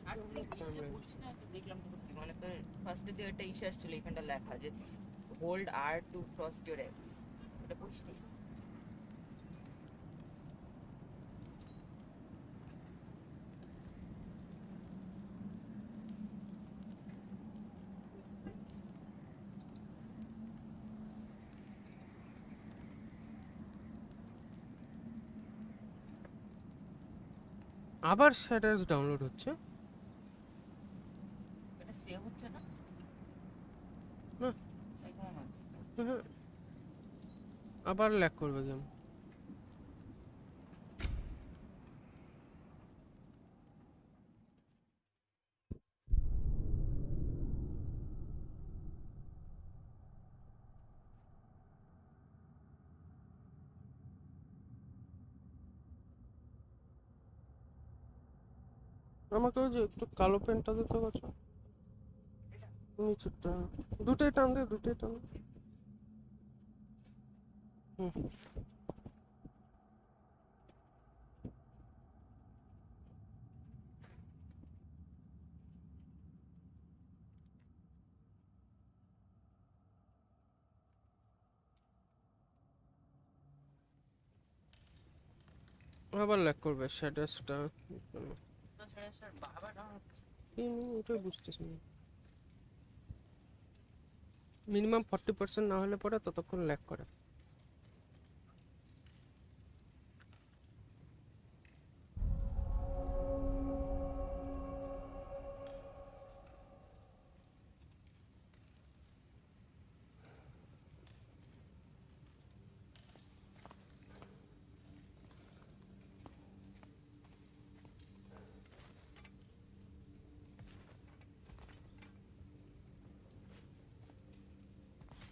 আর তুই ইসে পড়ছিস না, দেখলাম তো মানে তোর ফার্স্টে দিয়ে একটা ইসে আসছিল এখানটা লেখা যে hold R to frost your X, এটা পড়ছিস নি? আবার স্ট্যাটাস ডাউনলোড হচ্ছে এটা সেভ হচ্ছে না? না। তাই কেমন হচ্ছে? হ্যাঁ, আবার ল্যাগ করবে গেম। আমাকে ওই যে একটু কালো পেনটা দিতে পারছো নিচেরটা, দুটোই টান দে, দুটোই টান দে। হুম, আবার ল্যাগ করবে স্ট্যাটাসটা। তো সেটা স্যার বারবার ডাউন হচ্ছে। ওটাই বুঝতেছি না, মিনিমাম 40% না হলে পরে ততক্ষণ ল্যাগ করে।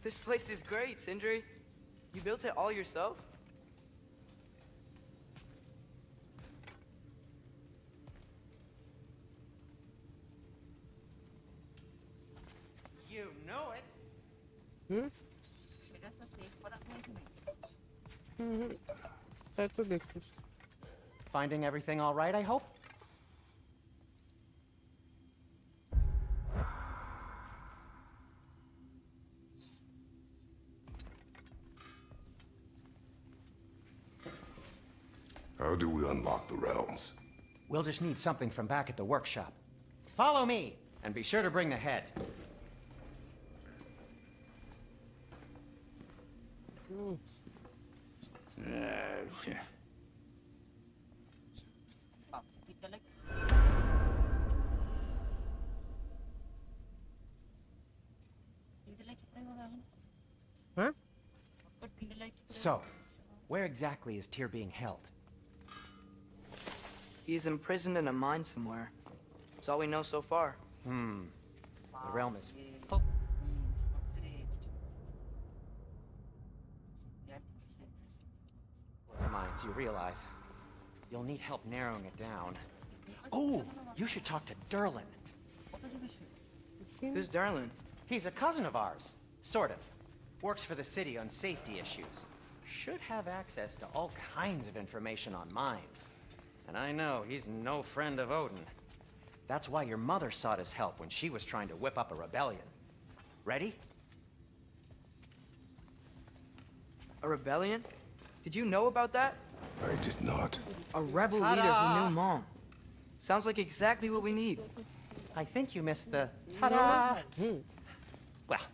This place is great, Sindri. You built it all yourself? You know it. হুম সেটা স্যার সেভ করা হয়েছে নাকি? হুম হুম, তাই তো দেখছিস। Finding everything all right, I hope? How do we unlock the realms? We'll just need something from back at the workshop. Follow me, and be sure to bring the head. বিদ্যালয় বিদ্যালয় কি করে হবে এখন? হ্যাঁ, বিদ্যালয় কি করে? So, where exactly is Tyr being held? He's imprisoned in a mine somewhere. That's all we know so far. The realm is full. Of mines, you realize. You'll need help narrowing it down. Oh, you should talk to Derlin. Who's Darlin? He's a cousin of ours, sort of. Works for the city on safety issues. Should have access to all kinds of information on mines. And I know he's no friend of Odin. That's why your mother sought his help when she was trying to whip up a rebellion. Ready? A rebellion? Did you know about that? I did not. A rebel leader who knew Mom. Sounds like exactly what we need. I think you missed the ta-da. Well,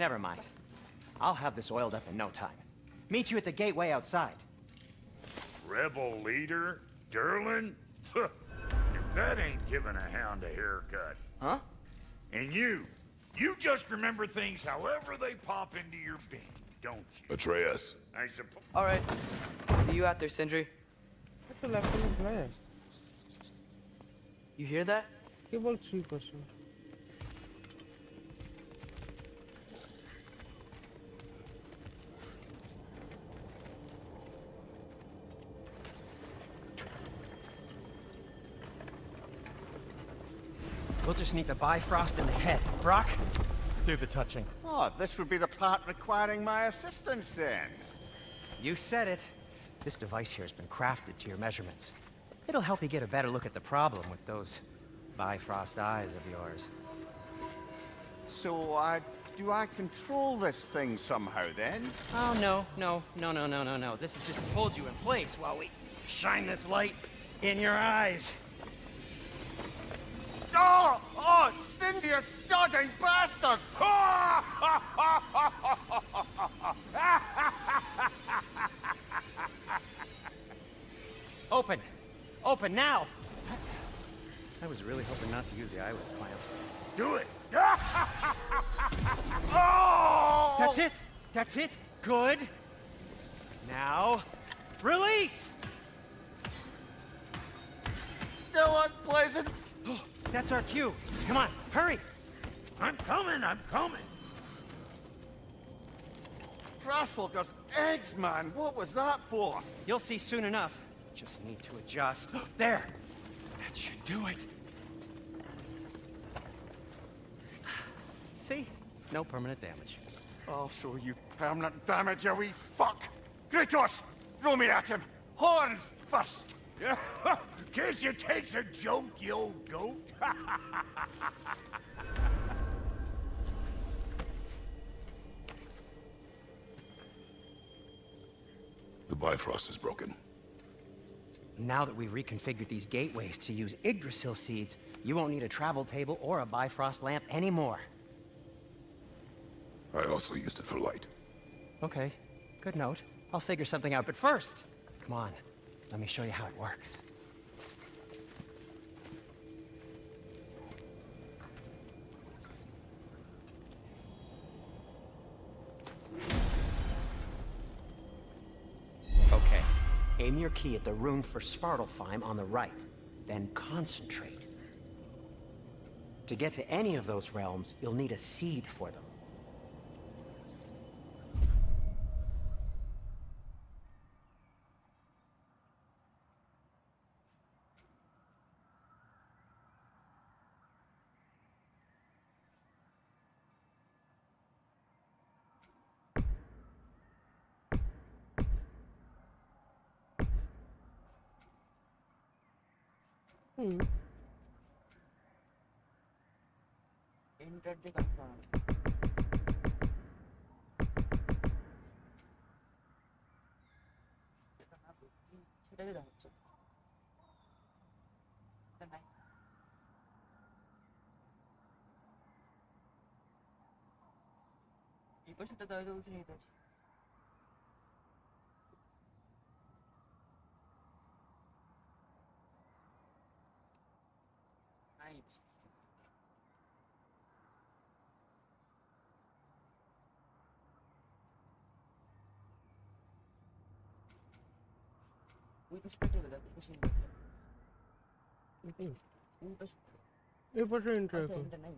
never mind. I'll have this oiled up in no time. Meet you at the gateway outside. Rebel leader? Derlin? If that ain't giving a hound a haircut. Huh? And you just remember things however they pop into your bean, don't you? Atreus. I suppose. All right. See you out there, Sindri. একটা ল্যাপটপে player You hear that? Cable 3%। We'll just need the Bifrost in the head. Brock, do the touching. Oh, this would be the part requiring my assistance then. You said it. This device here has been crafted to your measurements. It'll help you get a better look at the problem with those Bifrost eyes of yours. So, do I control this thing somehow then? Oh, no. This is just to hold you in place while we shine this light in your eyes. Oh! Oh, Cindy, you sodding bastard! Open! Open now! I was really hoping not to use the eyelid clamps. Do it! Oh! That's it! That's it! Good! Now, release! Still unpleasant. Oh, that's our cue. Come on, hurry! I'm coming, I'm coming. Grassfolker's eggs, man. What was that for? You'll see soon enough. Just need to adjust. There! That should do it. See? No permanent damage. I'll show you permanent damage, you wee fuck! Kratos! Throw me at him! Horns first! Guess you takes a joke, you old goat. The Bifrost is broken. Now that we've reconfigured these gateways to use Yggdrasil seeds, you won't need a travel table or a Bifrost lamp anymore. I also used it for light. Okay, good note. I'll figure something out, but first, come on, let me show you how it works. Okay, aim your key at the rune for Svartalfheim on the right, then concentrate. To get to any of those realms, you'll need a seed for them. Enter the confirm. সেটা দিলে হচ্ছে নাই এই পাশে তো হয়তো উঠে নিতে আছে নাই ওই পাশে দেবে ওই পাশে ওই পাশে এই পাশে এন্টার আচ্ছা এটা নাই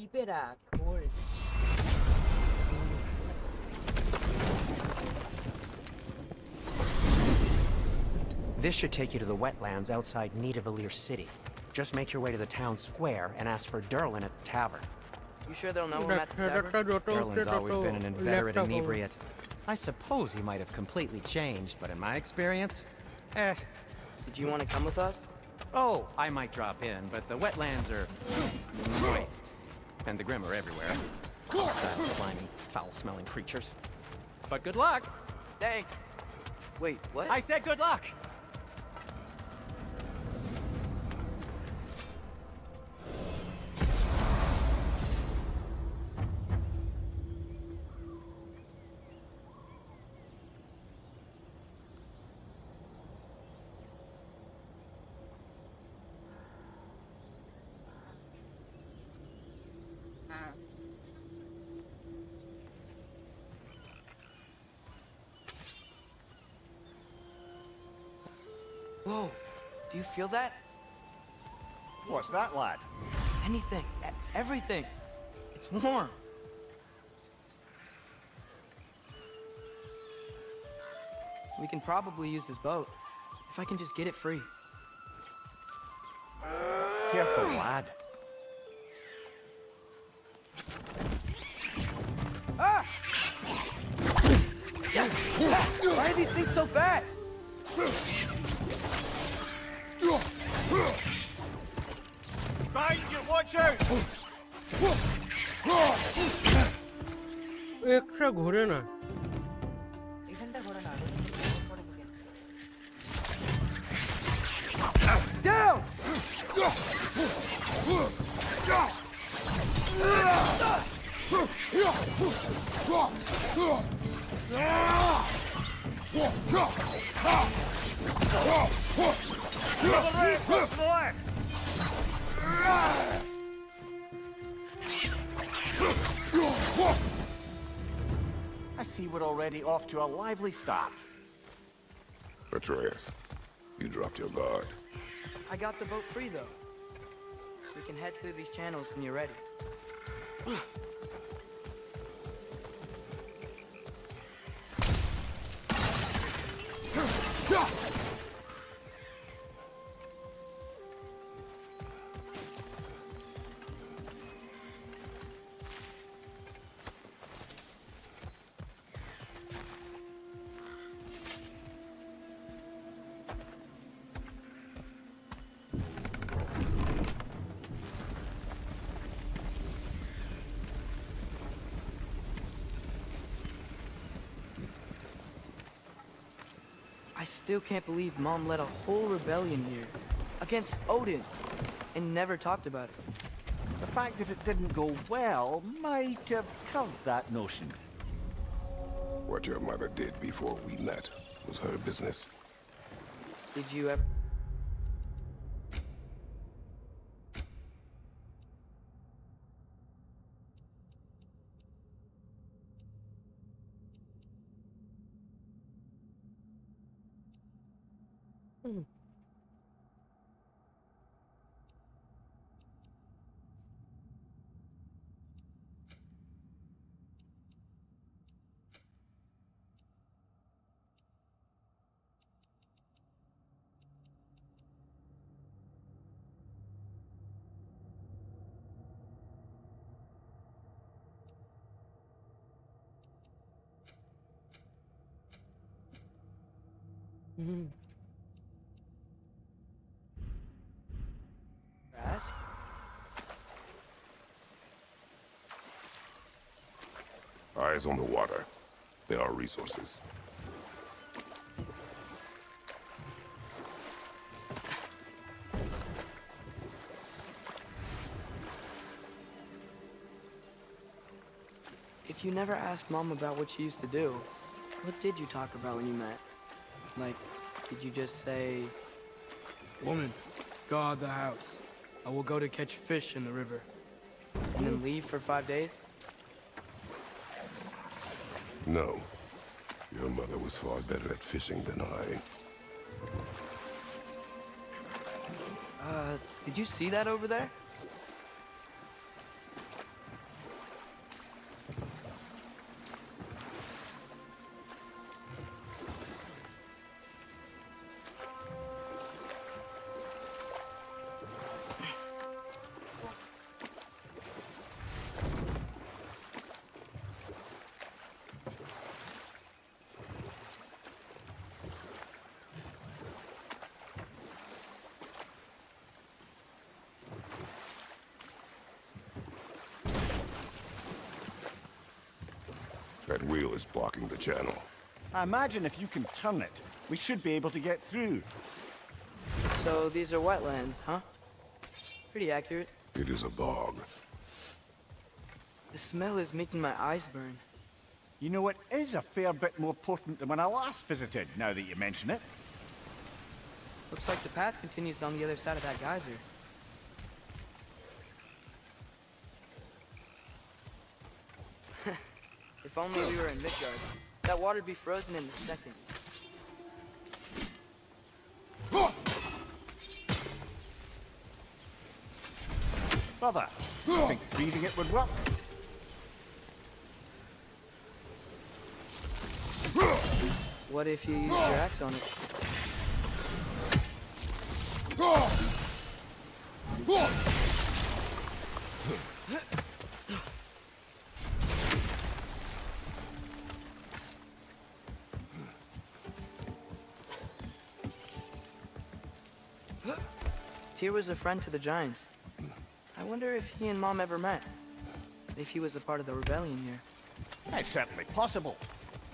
Ipera, cold. This should take you to the wetlands outside Nidavellir City. Just make your way to the town square and ask for Derlin at the tavern. You sure they'll know we're at the tavern? Derlin's always been an inveterate inebriate. I suppose he might have completely changed, but in my experience, Did you want to come with us? Oh, I might drop in, but the wetlands are moist. And the Grim are everywhere. Hostile, slimy, foul-smelling creatures. But good luck! Thanks. Wait, what? I said good luck! Whoa, do you feel that? What's that, lad? Anything, everything. It's warm. We can probably use this boat, if I can just get it free. Careful, lad. these things so fast? Behind you, watch out! Extra ঘোরে না। এখানটা ঘোরে না পরে ঢুকে। Down! I see we're already off to a lively start. Atreus, you dropped your guard. I got the boat free, though. We can head through these channels when you're ready. I still can't believe Mom led a whole rebellion here against Odin and never talked about it. The fact that it didn't go well might have curbed that notion. What your mother did before we met was her business. Did you ever... Ask? Eyes on the water. There are resources. If you never asked Mom about what she used to do, what did you talk about when you met? Like, did you just say... Woman, guard the house. I will go to catch fish in the river. And then leave for 5 days? No. Your mother was far better at fishing than I. Did you see that over there? That wheel is blocking the channel. I imagine if you can turn it, we should be able to get through. So these are wetlands, huh? Pretty accurate. It is a bog. The smell is making my eyes burn. You know, it is a fair bit more potent than when I last visited, now that you mention it. Looks like the path continues on the other side of that geyser. If only we were in Midgard. That water'd be frozen in a second. Brother, you think freezing it would work? What if you use your axe on it? Tyr was a friend to the Giants. I wonder if he and Mom ever met. If he was a part of the rebellion here. It's certainly possible.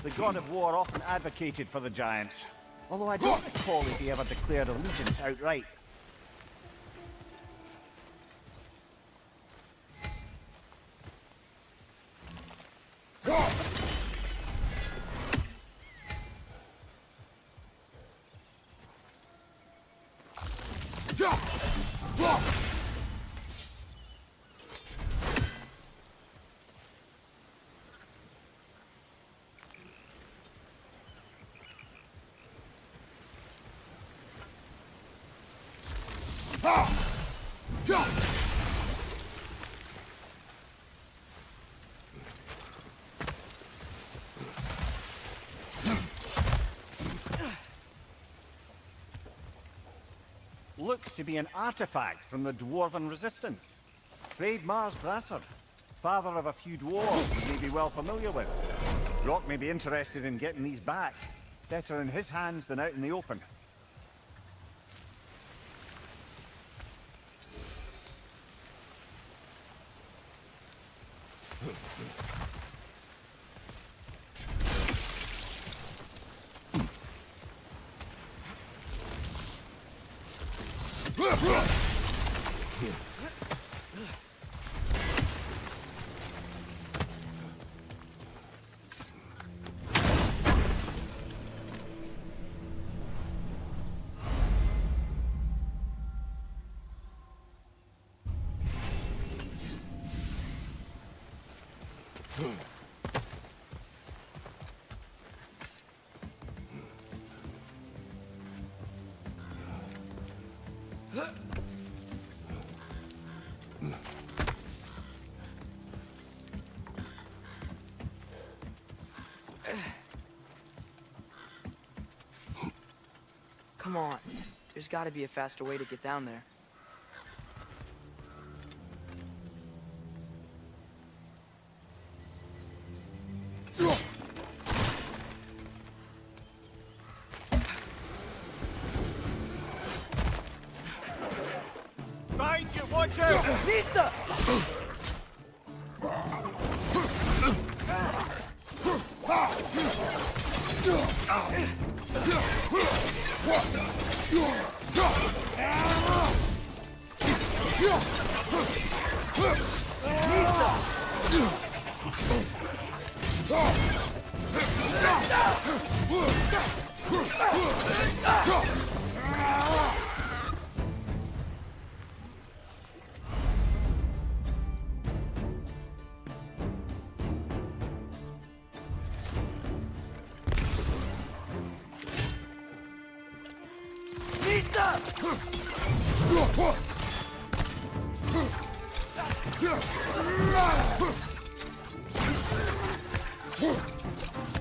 The god of war often advocated for the Giants. Although I don't recall if he ever declared allegiance outright. Looks to be an artifact from the Dwarven Resistance. Trade Mars Brassard, father of a few dwarves you may be well familiar with. Rock may be interested in getting these back. Better in his hands than out in the open. Come on. There's gotta be a faster way to get down there. Behind you, watch out! Vista!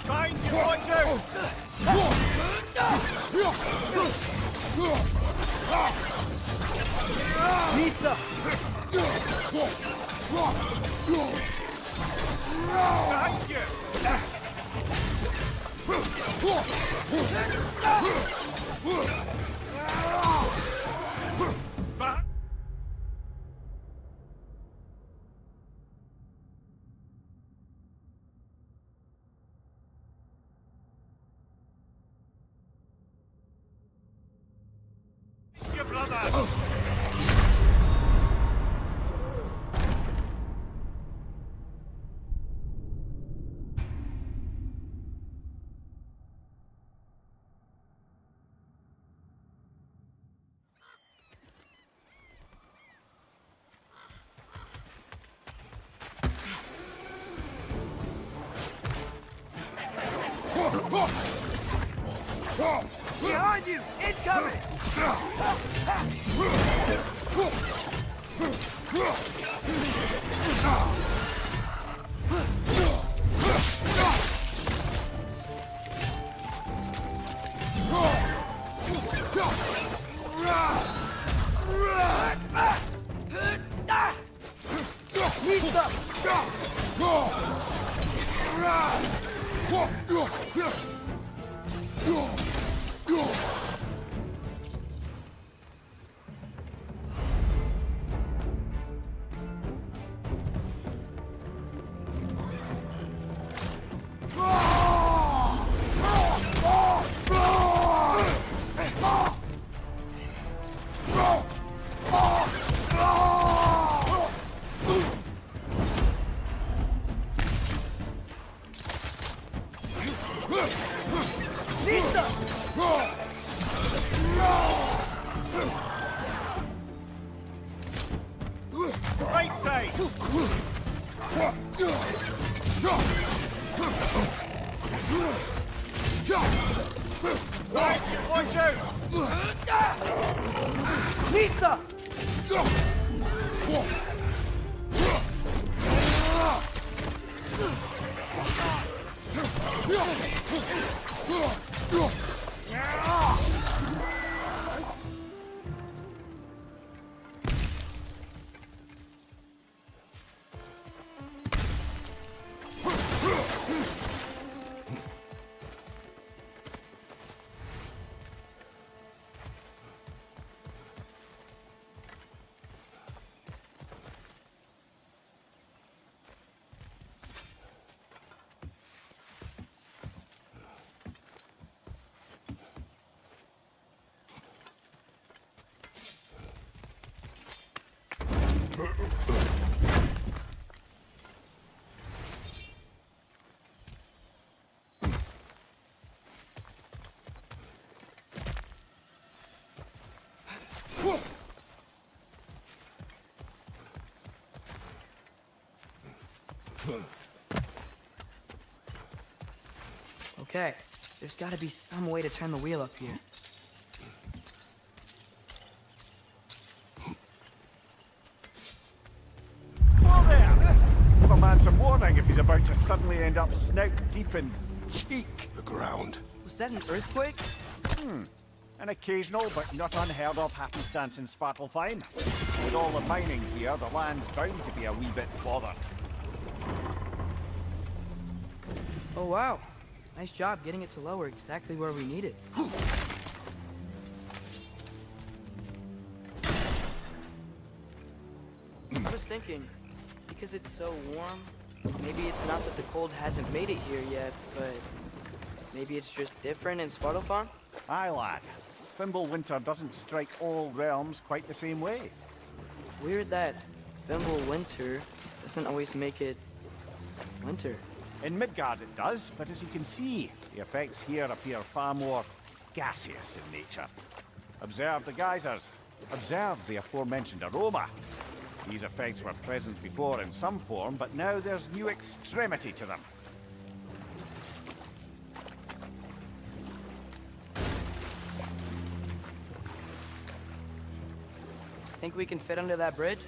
Behind you, watch out! Vista! Behind you! Behind you, brother! Behind you! Incoming! Watch out! Nista! Okay, there's gotta be some way to turn the wheel up here. Whoa there! Give a man some warning if he's about to suddenly end up snout deep in cheek. The ground. Was that an earthquake? An occasional but not unheard of happenstance in Svartalfheim. With all the mining here, the land's bound to be a wee bit bothered. Oh wow. Nice job getting it to lower exactly where we need it. I was thinking, because it's so warm, maybe it's not that the cold hasn't made it here yet, but maybe it's just different in Svartalfheim? Aye, lad. Winter doesn't strike all realms quite the same way. Weird that Winter doesn't always make it winter. In Midgard it does, but as you can see, the effects here appear far more gaseous in nature. Observe the geysers. Observe the aforementioned aroma. These effects were present before in some form, but now there's new extremity to them. Think we can fit under that bridge?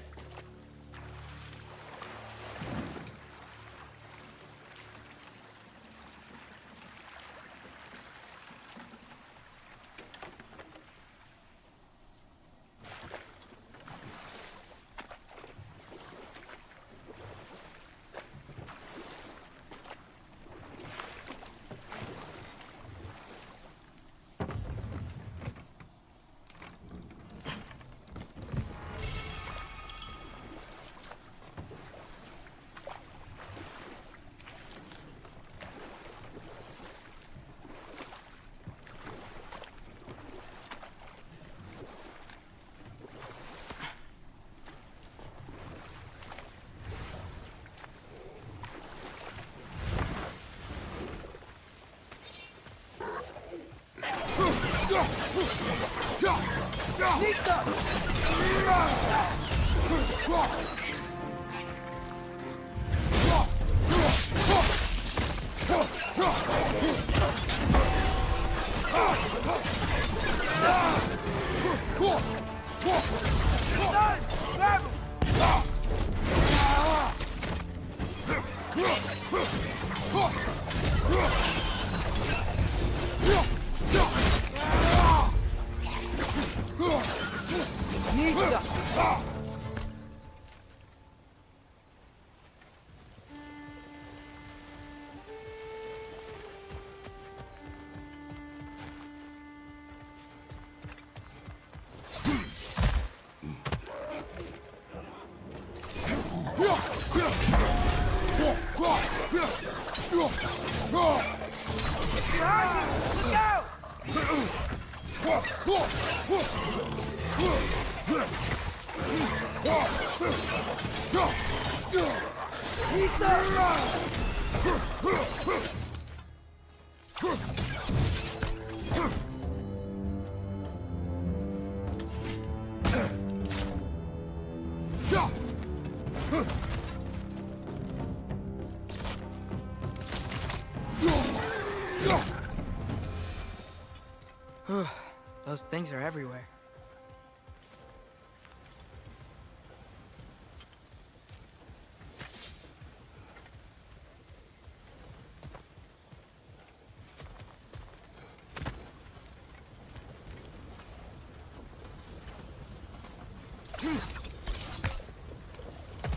Those things are everywhere.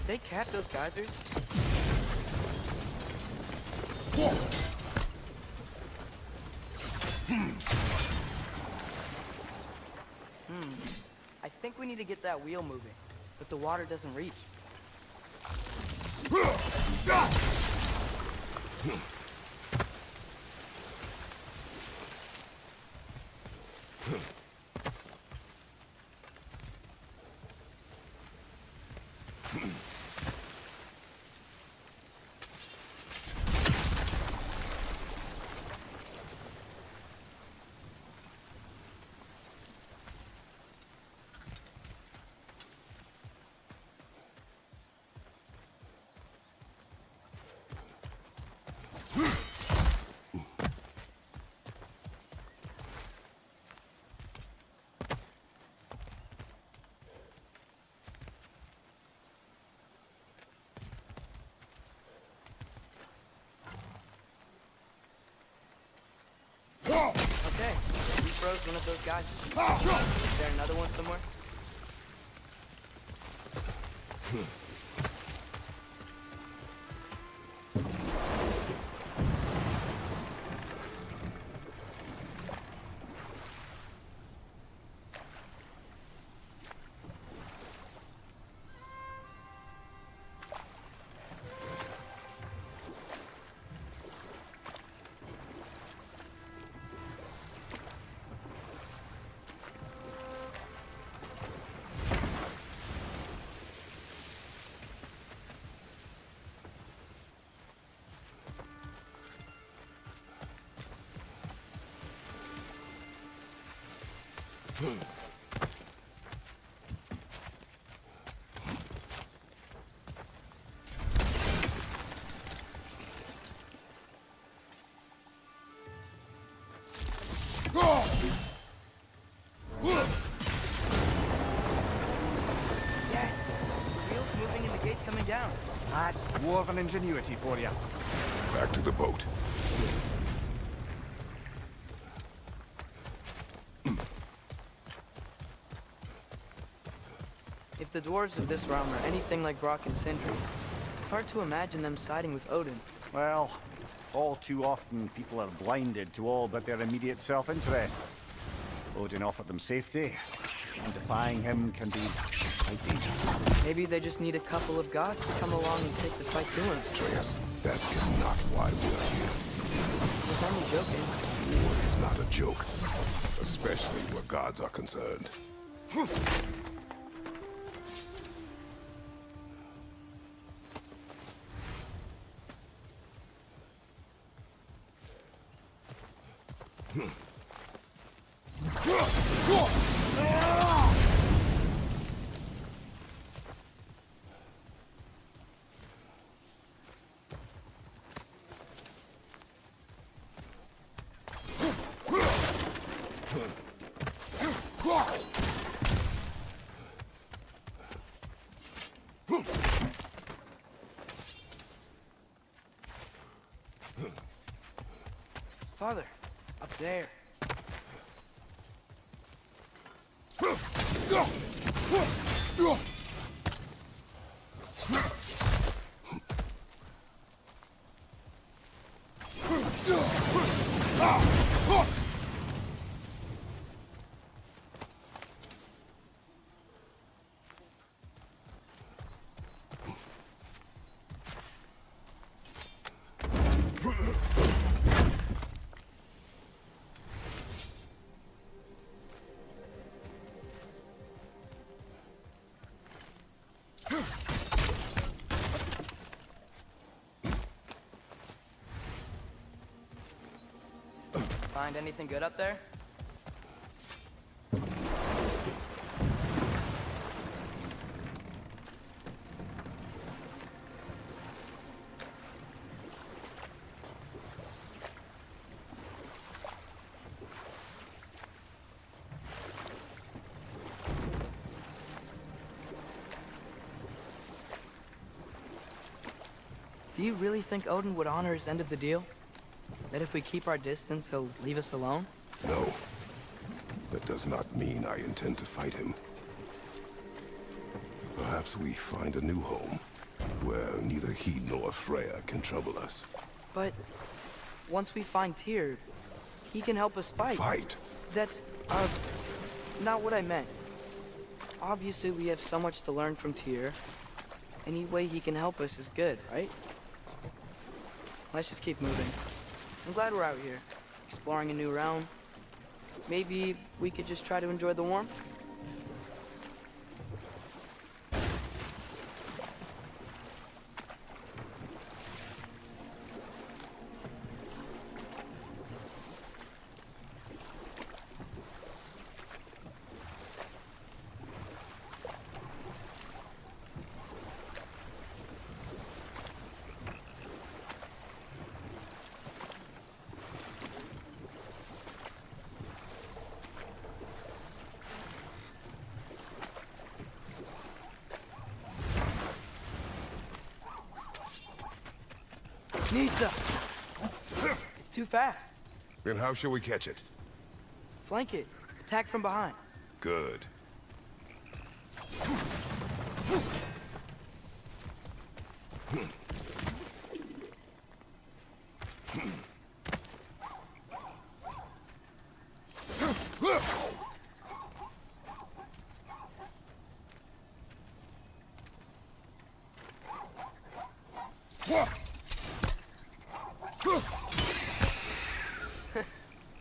They cap those geysers? I think we need to get that wheel moving, but the water doesn't reach. Okay, we froze one of those guys. Is there another one somewhere? Yes! The wheel's moving and the gate's coming down. That's dwarven ingenuity for you. Back to the boat. If the dwarves of this realm are anything like Brock and Sindri, it's hard to imagine them siding with Odin. Well, all too often people are blinded to all but their immediate self-interest. Odin offered them safety, and defying him can be quite dangerous. Maybe they just need a couple of gods to come along and take the fight to him. Atreus, that is not why we are here. I was only joking. War is not a joke, especially where gods are concerned. Father, up there. Find anything good up there? Do you really think Odin would honor his end of the deal? That if we keep our distance, he'll leave us alone? No. That does not mean I intend to fight him. Perhaps we find a new home, where neither he nor Freya can trouble us. But once we find Tyr, he can help us fight. Fight? That's, not what I meant. Obviously, we have so much to learn from Tyr. Any way he can help us is good, right? Let's just keep moving. I'm glad we're out here, exploring a new realm. Maybe we could just try to enjoy the warmth? Nisa! It's too fast. Then how shall we catch it? Flank it. Attack from behind. Good.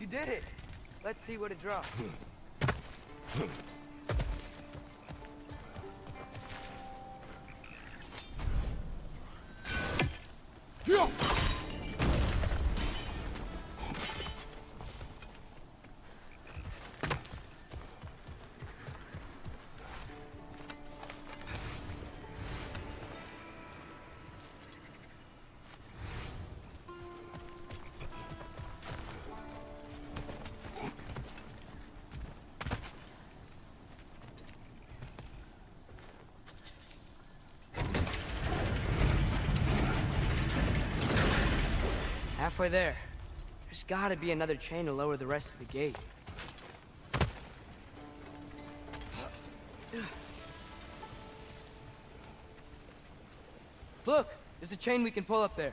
You did it. Let's see what it drops. Halfway there. There's gotta be another chain to lower the rest of the gate. Look! There's a chain we can pull up there.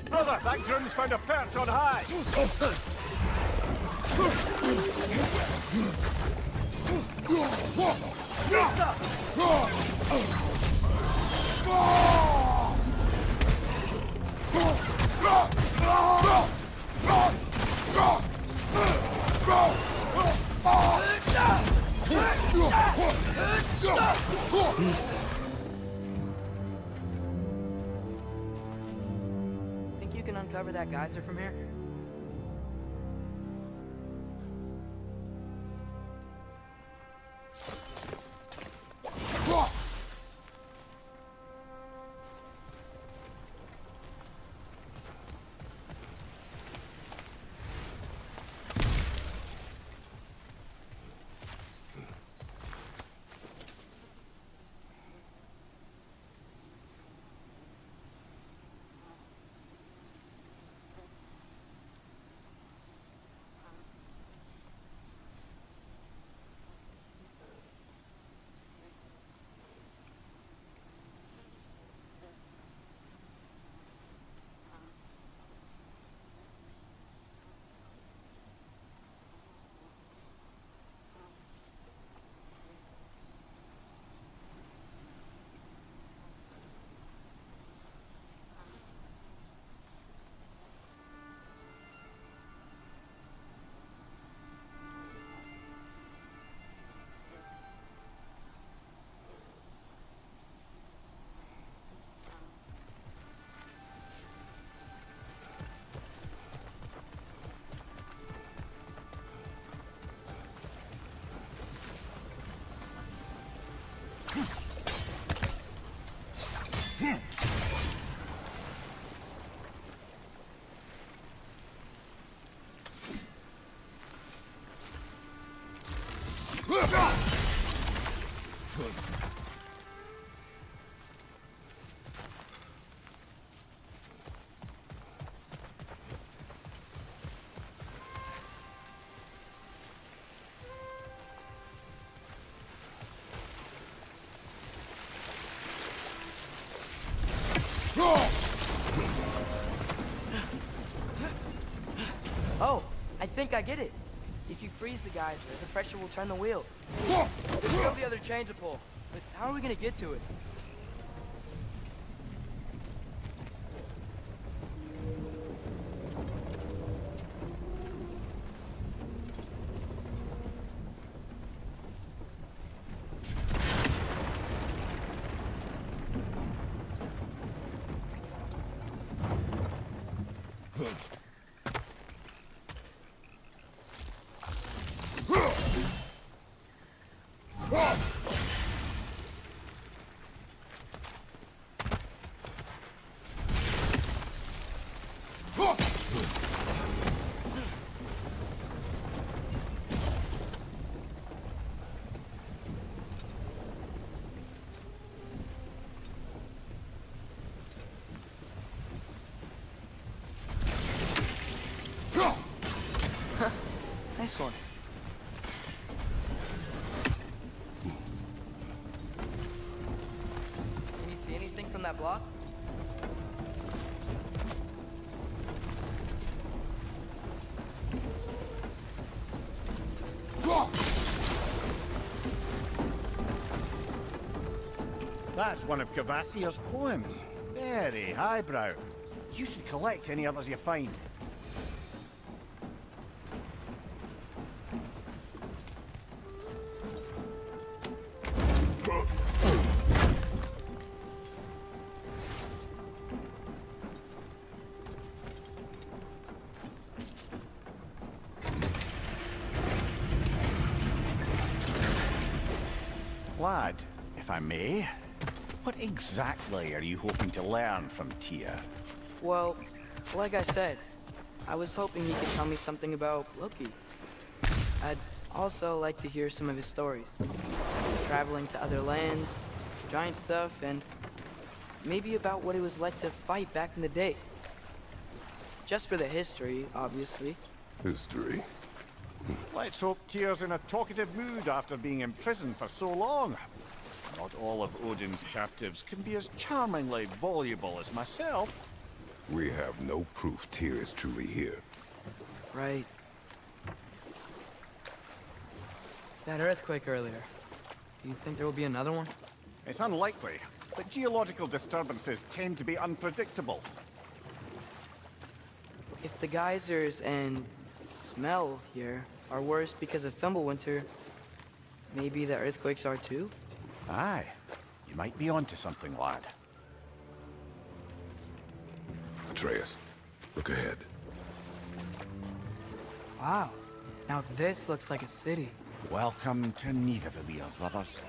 Brother, that groom's found a perch on high! Think you can uncover that geyser from here? think I get it. If you freeze the geyser, the pressure will turn the wheel. There's still the other chain to pull, but how are we gonna get to it? Nice one. Can you see anything from that block? That's one of Kvasir's poems. Very highbrow. You should collect any others you find. Lad, if I may, what exactly are you hoping to learn from Tyr? Well, like I said, I was hoping he could tell me something about Loki. I'd also like to hear some of his stories. Traveling to other lands, giant stuff, and maybe about what it was like to fight back in the day. Just for the history, obviously. History. Let's hope Tyr's in a talkative mood after being imprisoned for so long. Not all of Odin's captives can be as charmingly voluble as myself. We have no proof Tyr is truly here. Right. That earthquake earlier. Do you think there will be another one? It's unlikely, but geological disturbances tend to be unpredictable. If the geysers and smell here are worse because of Fimbulwinter, maybe the earthquakes are too? Aye, you might be onto something, lad. Atreus, look ahead. Wow. Now this looks like a city. Welcome to Nidavellir, brothers.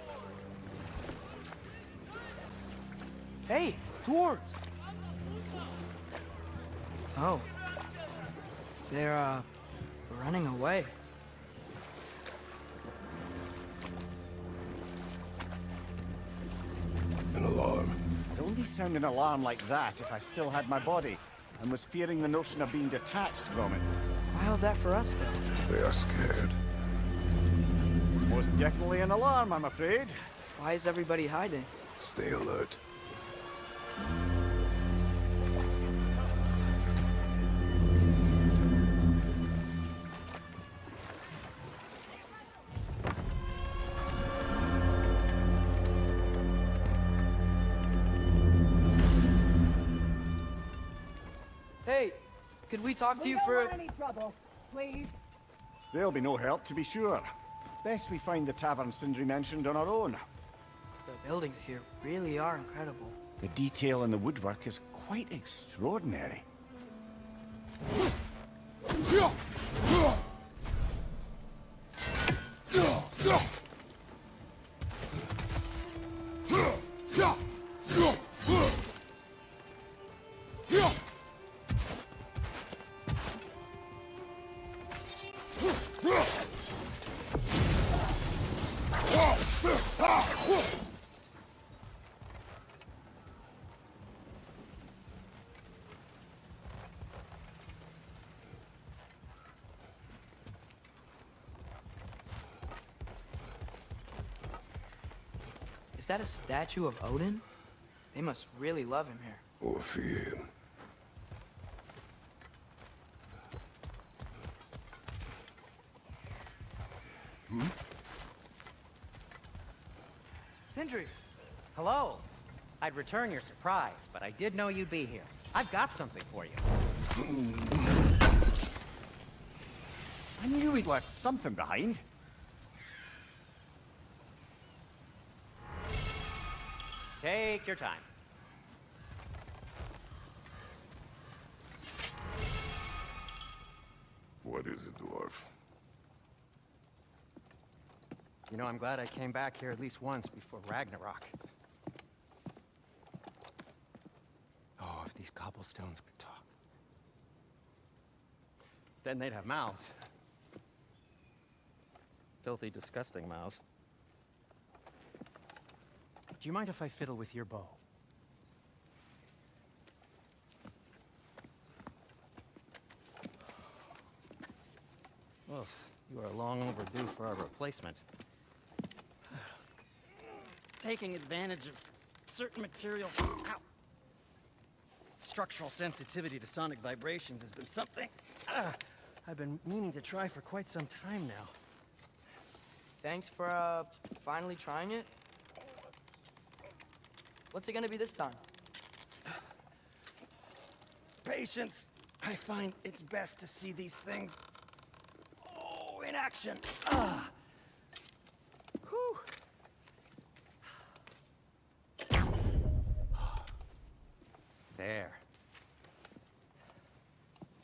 Hey, dwarves! Oh. They're, running away. An alarm. I'd only sound an alarm like that if I still had my body, and was fearing the notion of being detached from it. Why all that for us, then? They are scared. Most definitely an alarm, I'm afraid. Why is everybody hiding? Stay alert. Hey, could we talk to you for... any trouble, please. There'll be no help, to be sure. Best we find the tavern Sindri mentioned on our own. The buildings here really are incredible. The detail in the woodwork is quite extraordinary. Is that a statue of Odin? They must really love him here. Or fear. Sindri, Hello. I'd return your surprise, but I did know you'd be here. I've got something for you. I knew we'd left something behind. Take your time. What is it, dwarf? You know, I'm glad I came back here at least once before Ragnarok. Oh, if these cobblestones could talk. Then they'd have mouths. Filthy, disgusting mouths. Do you mind if I fiddle with your bow? Oh, you are long overdue for a replacement. Taking advantage of certain materials. Ow. Structural sensitivity to sonic vibrations has been something I've been meaning to try for quite some time now. thanks for, finally trying it. What's it gonna be this time? Patience. I find it's best to see these things, in action. Whew. There.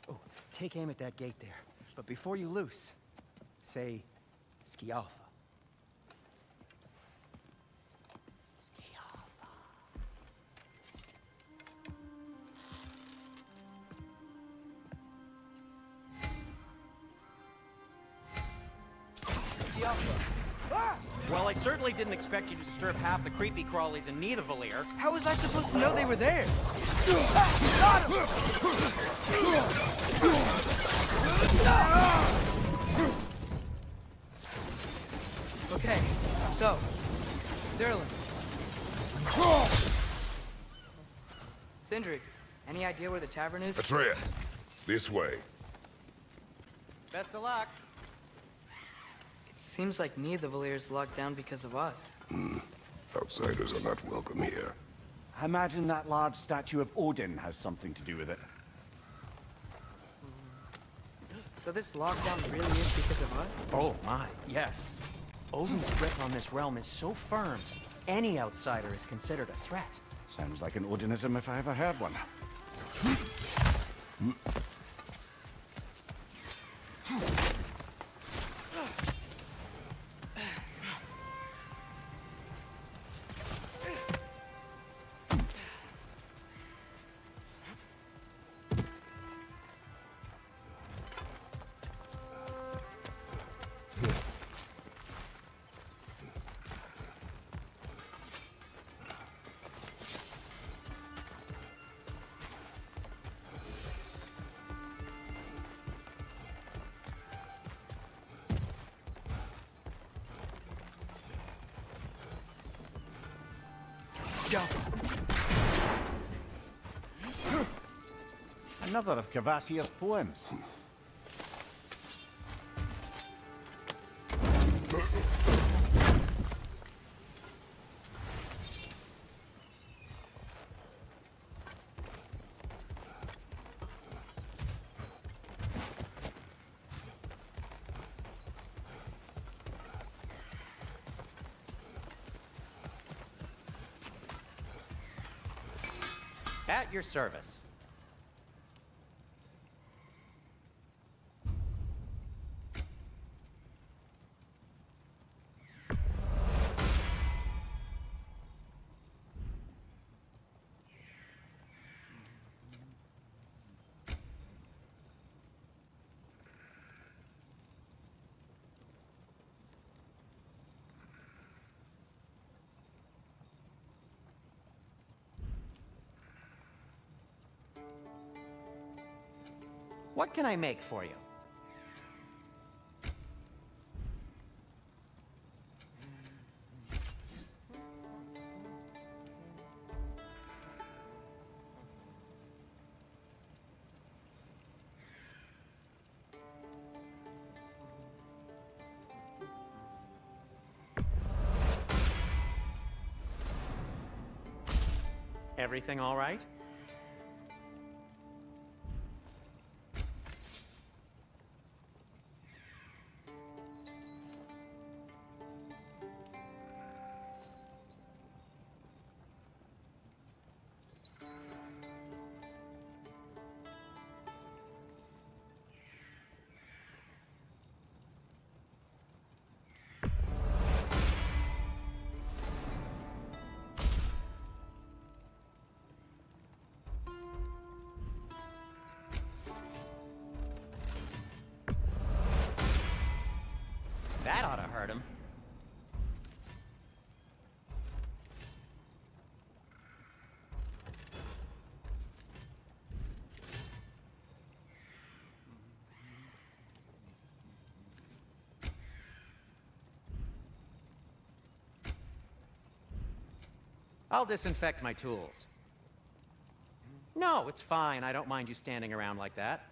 Oh, take aim at that gate there. But before you loose, say, Ski Alpha. Ski Alpha. Well, I certainly didn't expect you to disturb half the creepy crawlies in Nidavellir. How was I supposed to know they were there? Okay, so, Derlin. Sindri, any idea where the tavern is? Atreus, this way. Best of luck. Seems like Nidavellir locked down because of us. Outsiders are not welcome here. I imagine that large statue of Odin has something to do with it. So this lockdown really is because of us? Oh my, yes. Odin's grip on this realm is so firm, any outsider is considered a threat. Sounds like an Odinism if I ever heard one. Another of Kvasir's poems. At your service. What can I make for you? Everything all right? That ought to hurt him. I'll disinfect my tools. No, it's fine. I don't mind you standing around like that.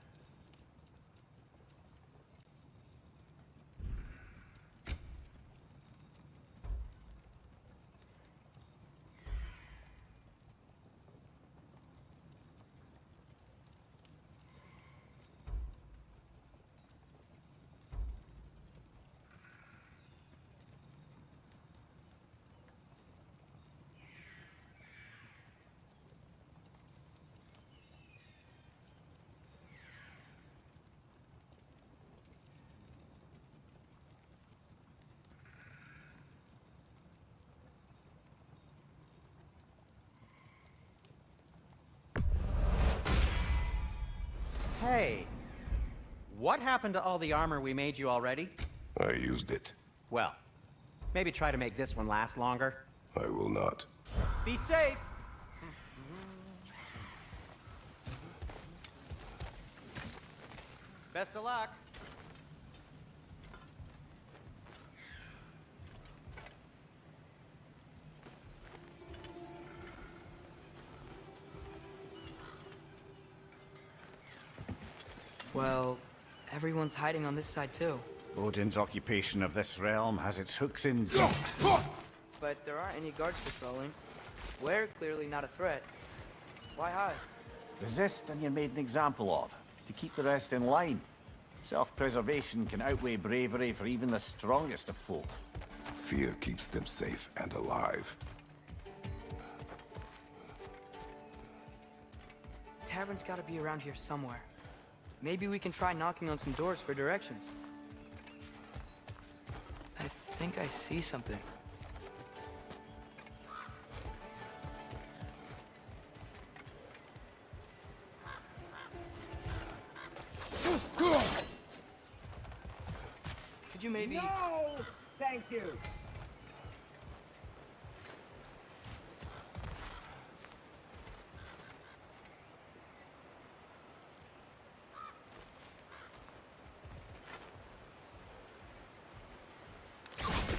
Hey, what happened to all the armor we made you already? I used it. Well, maybe try to make this one last longer. I will not. Be safe! Best of luck. Well, everyone's hiding on this side too. Odin's occupation of this realm has its hooks in... But there aren't any guards patrolling. We're clearly not a threat. Why hide? Resist and you're made an example of, to keep the rest in line. Self-preservation can outweigh bravery for even the strongest of folk. Fear keeps them safe and alive. Tavern's gotta be around here somewhere. Maybe we can try knocking on some doors for directions. I think I see something. Could you maybe... No! Thank you!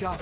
God.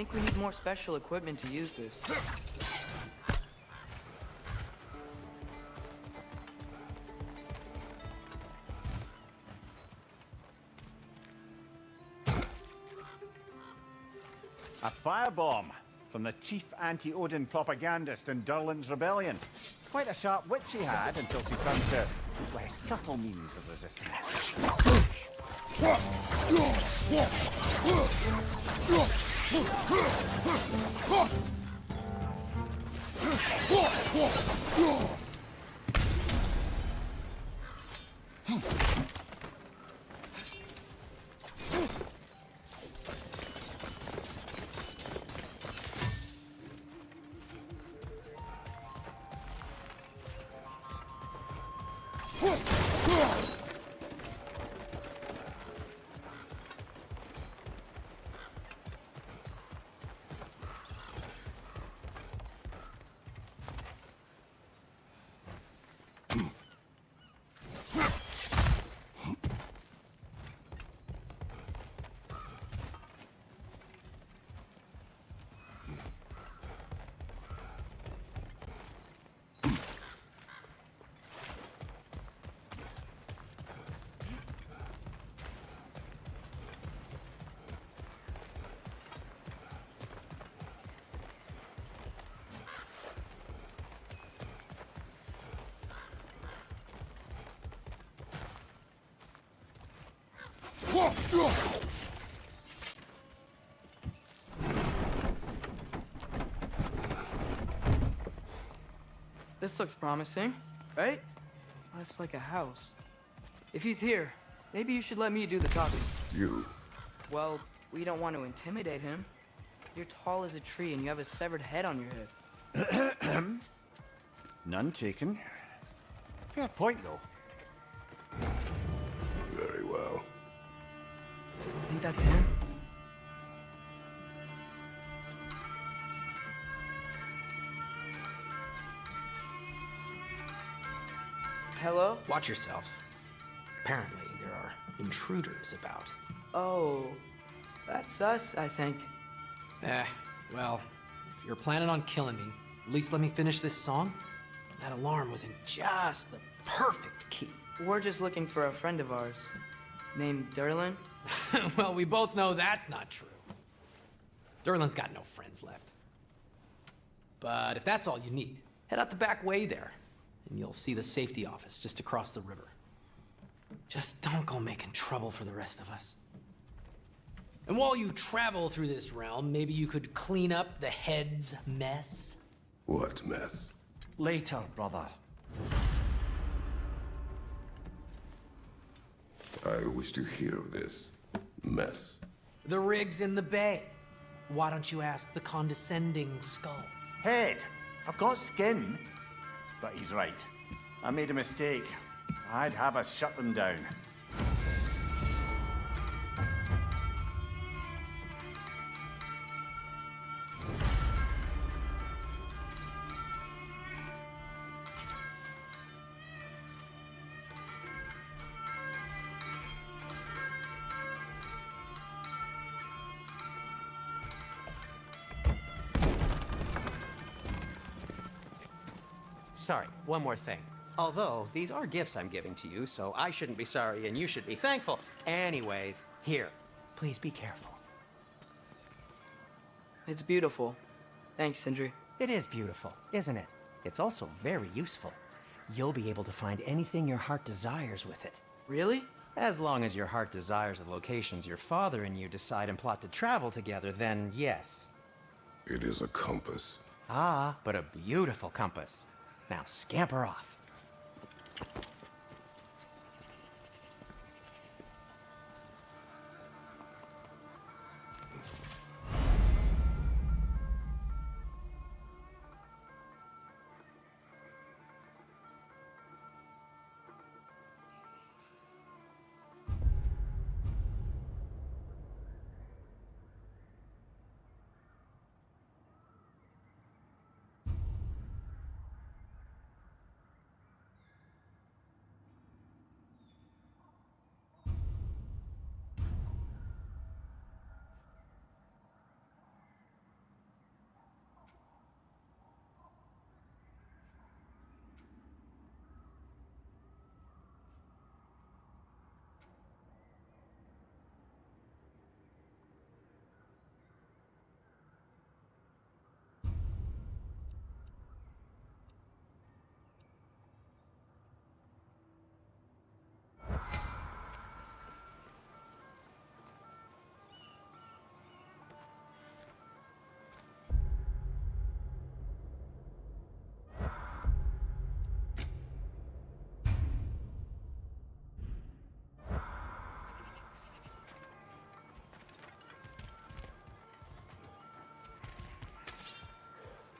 think we need more special equipment to use this. A firebomb from the chief anti-Odin propagandist in Durlin's rebellion. Quite a sharp wit she had until she turned to less subtle means of resistance. This looks promising, right? That's like a house. If he's here, maybe you should let me do the talking. You. Well, we don't want to intimidate him. You're tall as a tree and you have a severed head on your head. None taken. Fair point, though. Very well. Think that's him? Hello? Watch yourselves. Apparently, there are intruders about. Oh, that's us, I think. Well, if you're planning on killing me, at least let me finish this song. That alarm was in just the perfect key. We're just looking for a friend of ours, named Durlin. Well, we both know that's not true. Durlin's got no friends left. But if that's all you need, head out the back way there, and you'll see the safety office just across the river. Just don't go making trouble for the rest of us. And while you travel through this realm, maybe you could clean up the head's mess? What mess? Later, brother. I wish to hear of this mess. The rig's in the bay. Why don't you ask the condescending skull? Head. I've got skin. But he's right. I made a mistake. I'd have us shut them down. Sorry, one more thing. Although, these are gifts I'm giving to you, so I shouldn't be sorry and you should be thankful. Anyways, here, please be careful. It's beautiful. Thanks, Sindri. It is beautiful, isn't it? It's also very useful. You'll be able to find anything your heart desires with it. Really? As long as your heart desires the locations your father and you decide and plot to travel together, then yes. It is a compass. Ah, but a beautiful compass. Now scamper off.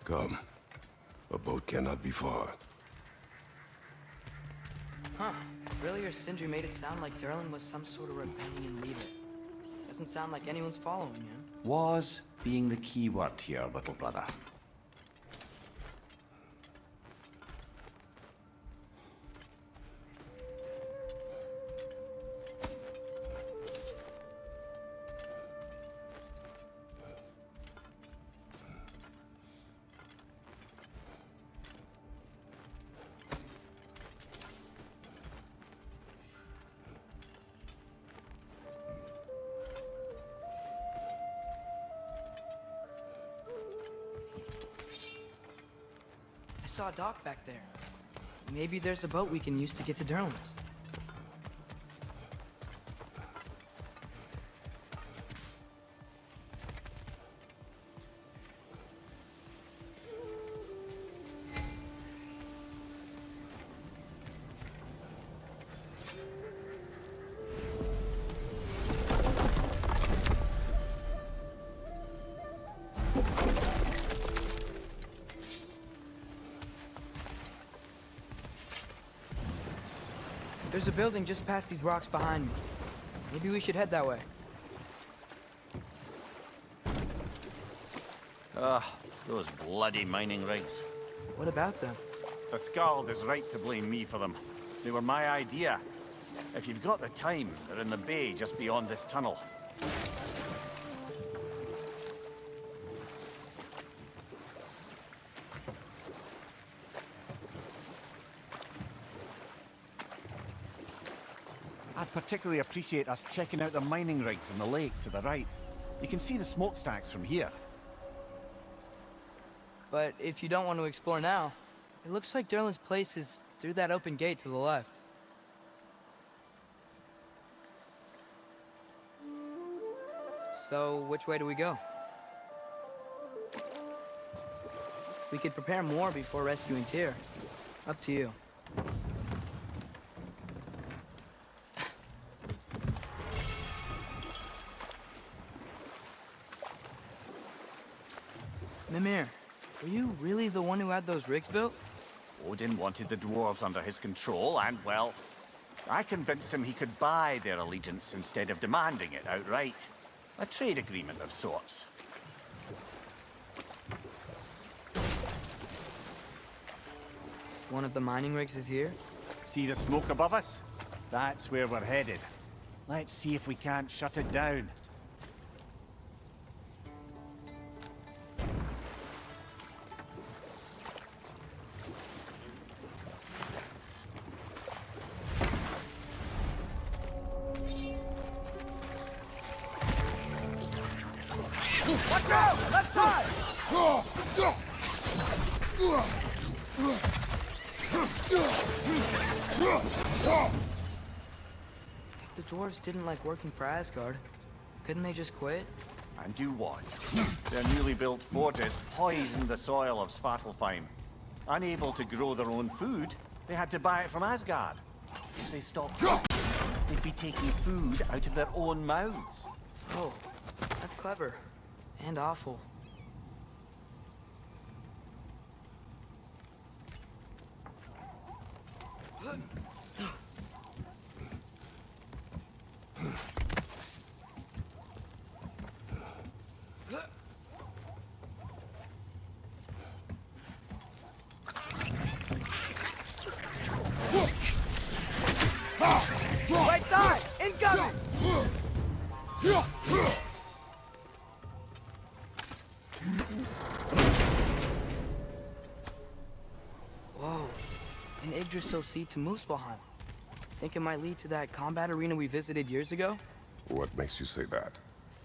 Come. A boat cannot be far. Huh. Earlier, Sindri made it sound like Durlin was some sort of rebellion leader. Doesn't sound like anyone's following him. Was being the key word here, little brother. I saw a dock back there. Maybe there's a boat we can use to get to Durlin's. There's a building just past these rocks behind me. Maybe we should head that way. Ah, those bloody mining rigs. What about them? The Skald is right to blame me for them. They were my idea. If you've got the time, they're in the bay just beyond this tunnel. I'd particularly appreciate us checking out the mining rigs in the lake to the right. You can see the smokestacks from here. But if you don't want to explore now, it looks like Durlin's place is through that open gate to the left. So, which way do we go? We could prepare more before rescuing Tyr. Up to you. Mimir, were you really the one who had those rigs built? Odin wanted the dwarves under his control, and, well, I convinced him he could buy their allegiance instead of demanding it outright. A trade agreement of sorts. One of the mining rigs is here? See the smoke above us? That's where we're headed. Let's see if we can't shut it down. If the dwarves didn't like working for Asgard, couldn't they just quit? And do what? Their newly built forges poisoned the soil of Svartalfheim. Unable to grow their own food, they had to buy it from Asgard. If they stopped, they'd be taking food out of their own mouths. Oh, that's clever. And awful. Right side! Incoming! Whoa. An Yggdrasil seed to Muspelheim. Think it might lead to that combat arena we visited years ago? What makes you say that?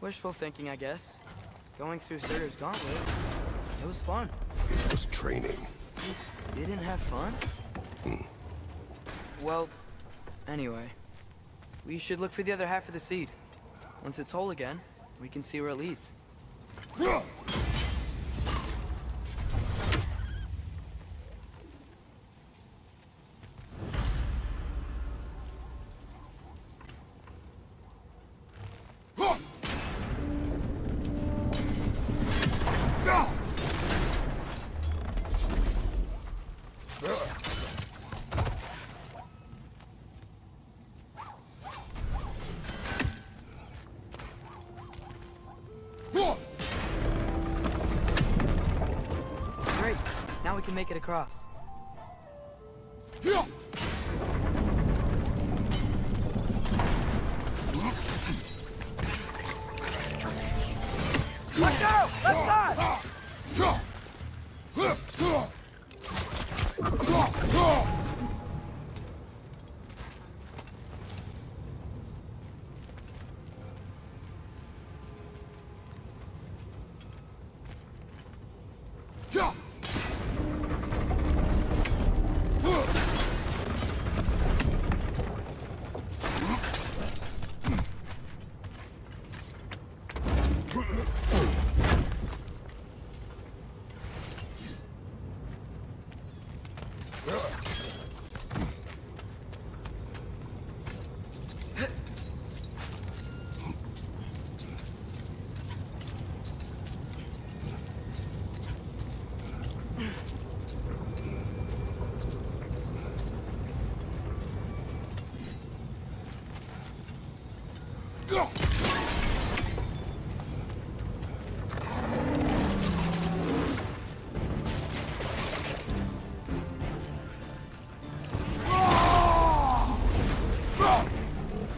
Wishful thinking, I guess. Going through Surtur's gauntlet. It was fun. It was training. You didn't have fun? Well, anyway. We should look for the other half of the seed. Once it's whole again, we can see where it leads. Now we can make it across. Watch out! Left side!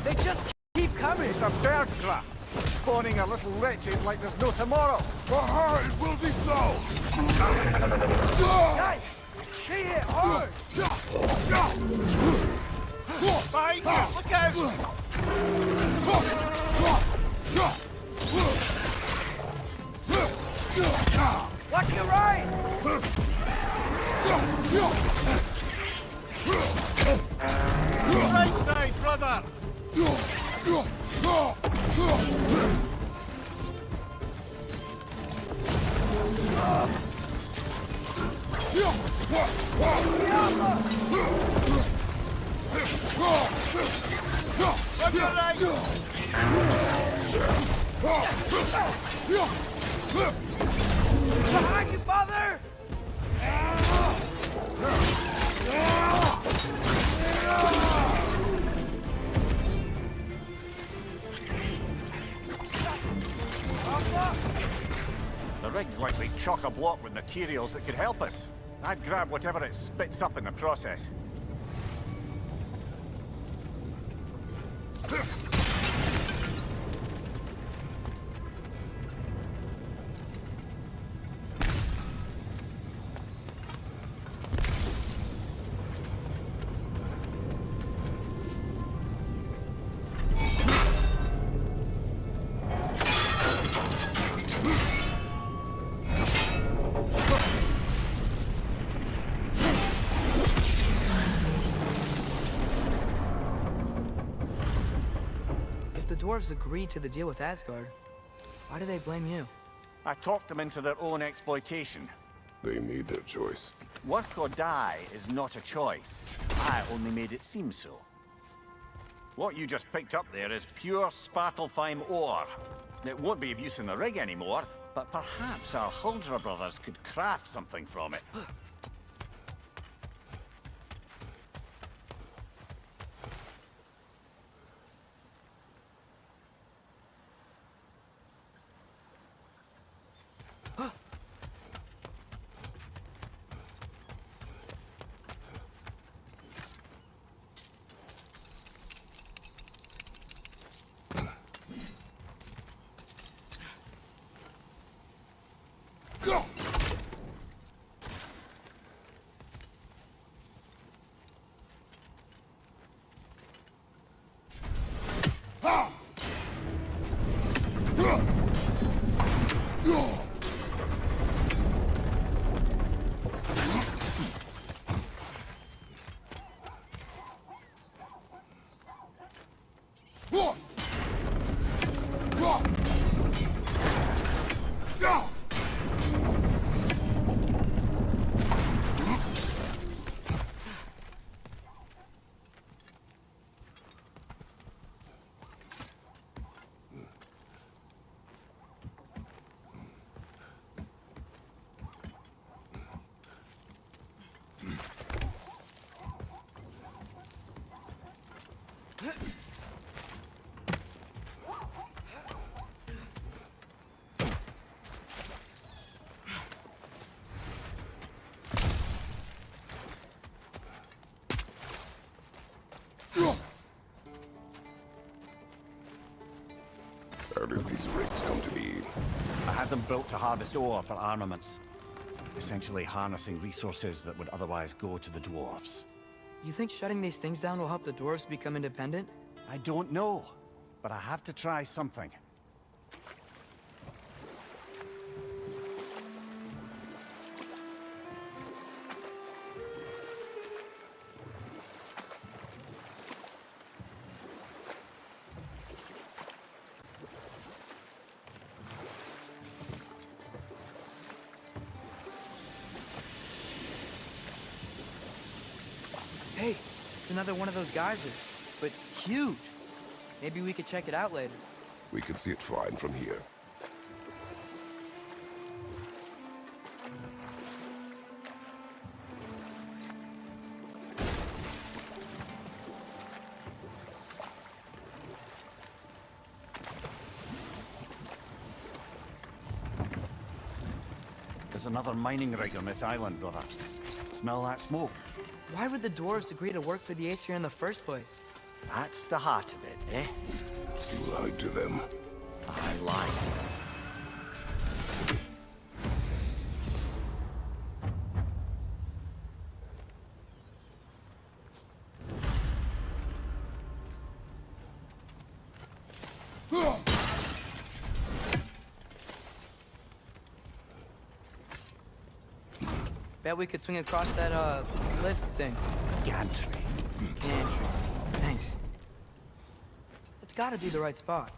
They just keep coming! It's a bird trap! Spawning our little wretches like there's no tomorrow! Aha, it will be so! Guys! Stay here! Hard! Behind you! Look out! Watch your right! Right side, brother! On your right! Behind you, father! The rig's likely chock-a-block with materials that could help us. I'd grab whatever it spits up in the process. The dwarves agreed to the deal with Asgard. Why do they blame you? I talked them into their own exploitation. They made their choice. Work or die is not a choice. I only made it seem so. What you just picked up there is pure Svartalfheim ore. It won't be of use in the rig anymore, but perhaps our Huldra brothers could craft something from it. did these rigs come to be? I had them built to harvest ore for armaments. Essentially harnessing resources that would otherwise go to the dwarves. You think shutting these things down will help the dwarves become independent? I don't know, but I have to try something. Hey, it's another one of those geysers, but huge. Maybe we could check it out later. We can see it fine from here. There's another mining rig on this island, brother. Smell that smoke? Why would the dwarves agree to work for the Aesir in the first place? That's the heart of it, eh? You lied to them. I lied. Bet we could swing across that, lift thing. Gantry. Gantry. Thanks. It's gotta be the right spot.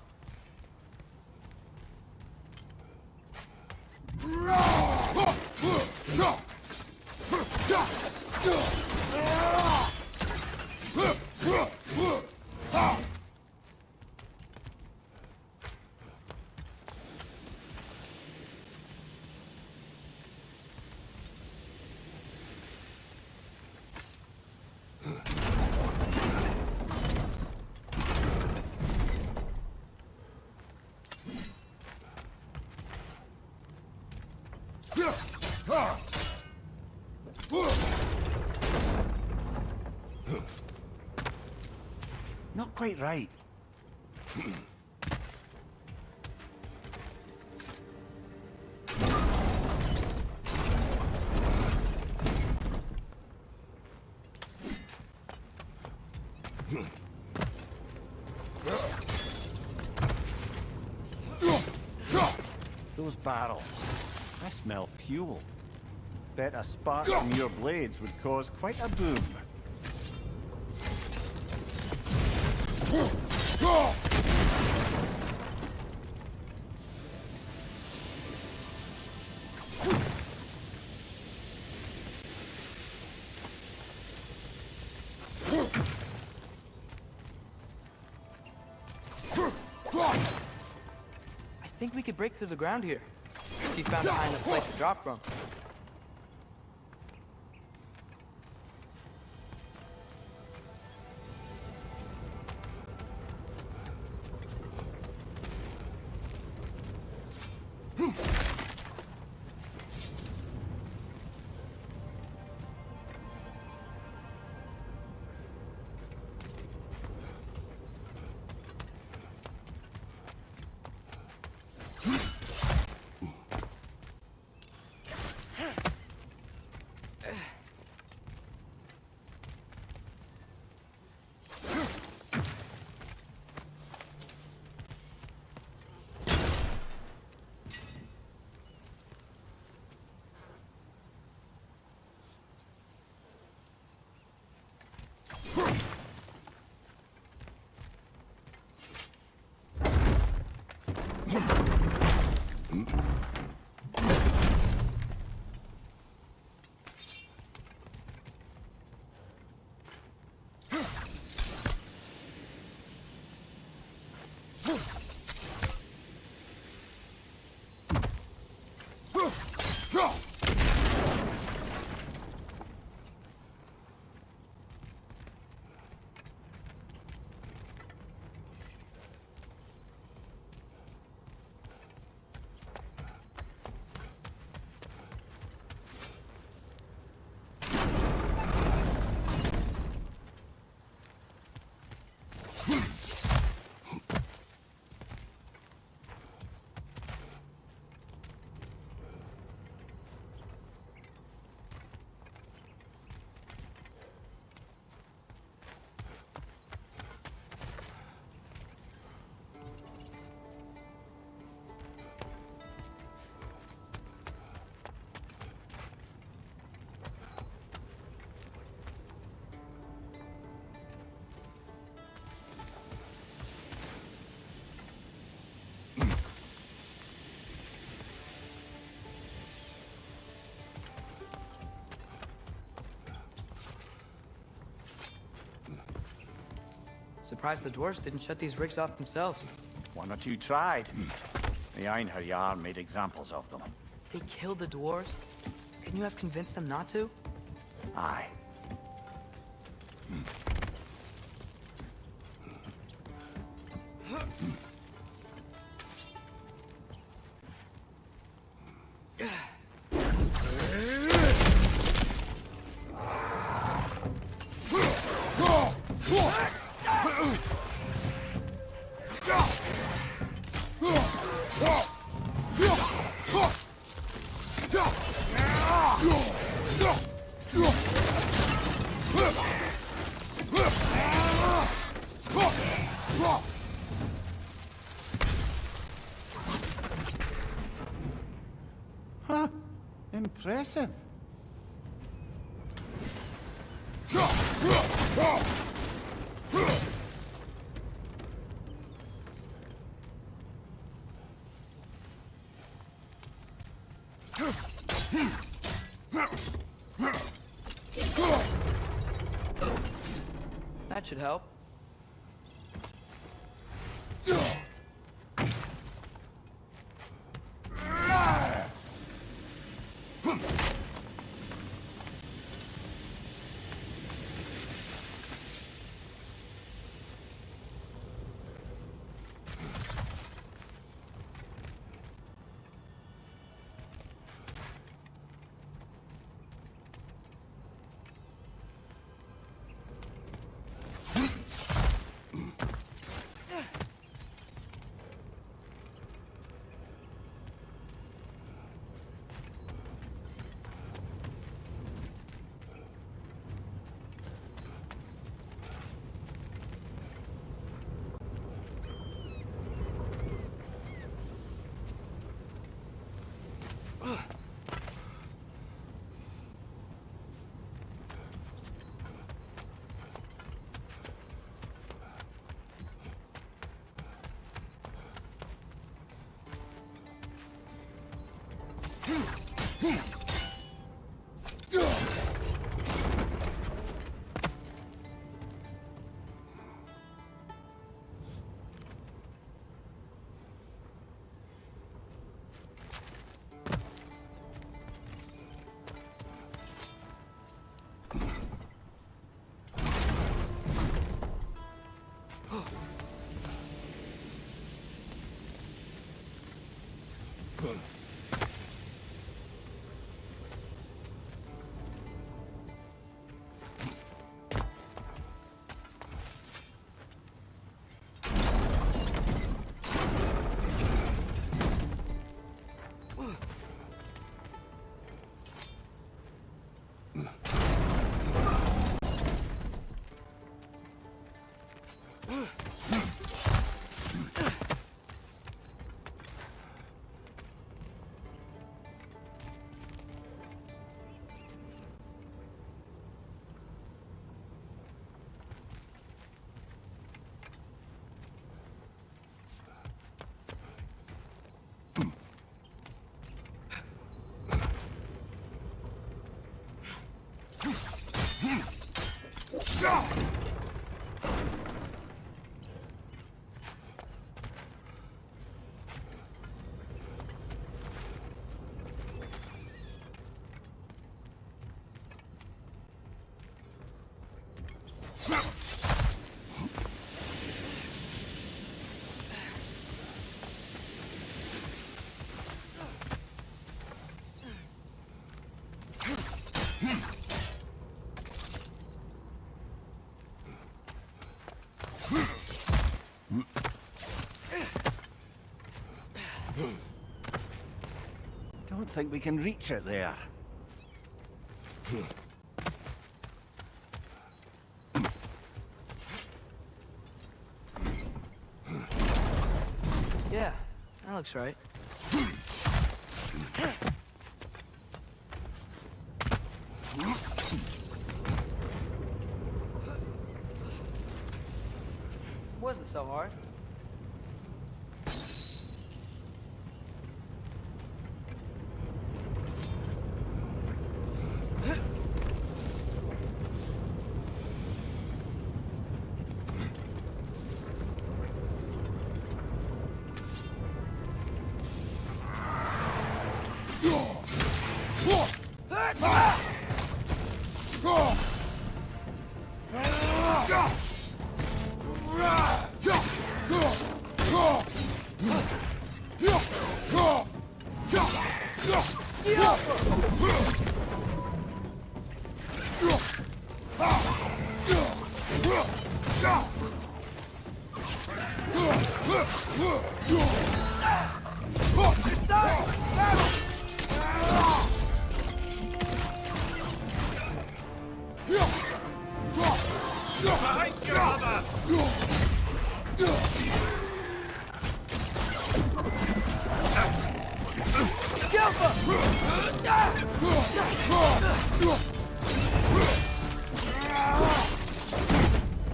Not quite right. Those barrels. I smell fuel. Bet a spark from your blades would cause quite a boom. I think we could break through the ground here. If you found a high enough place to drop from. Surprised the dwarves didn't shut these rigs off themselves. One or two tried. The Einherjar made examples of them. They killed the dwarves? Can you have convinced them not to? Aye. Huh. Impressive. That should help. Don't think we can reach it there. Yeah, that looks right. Wasn't so hard.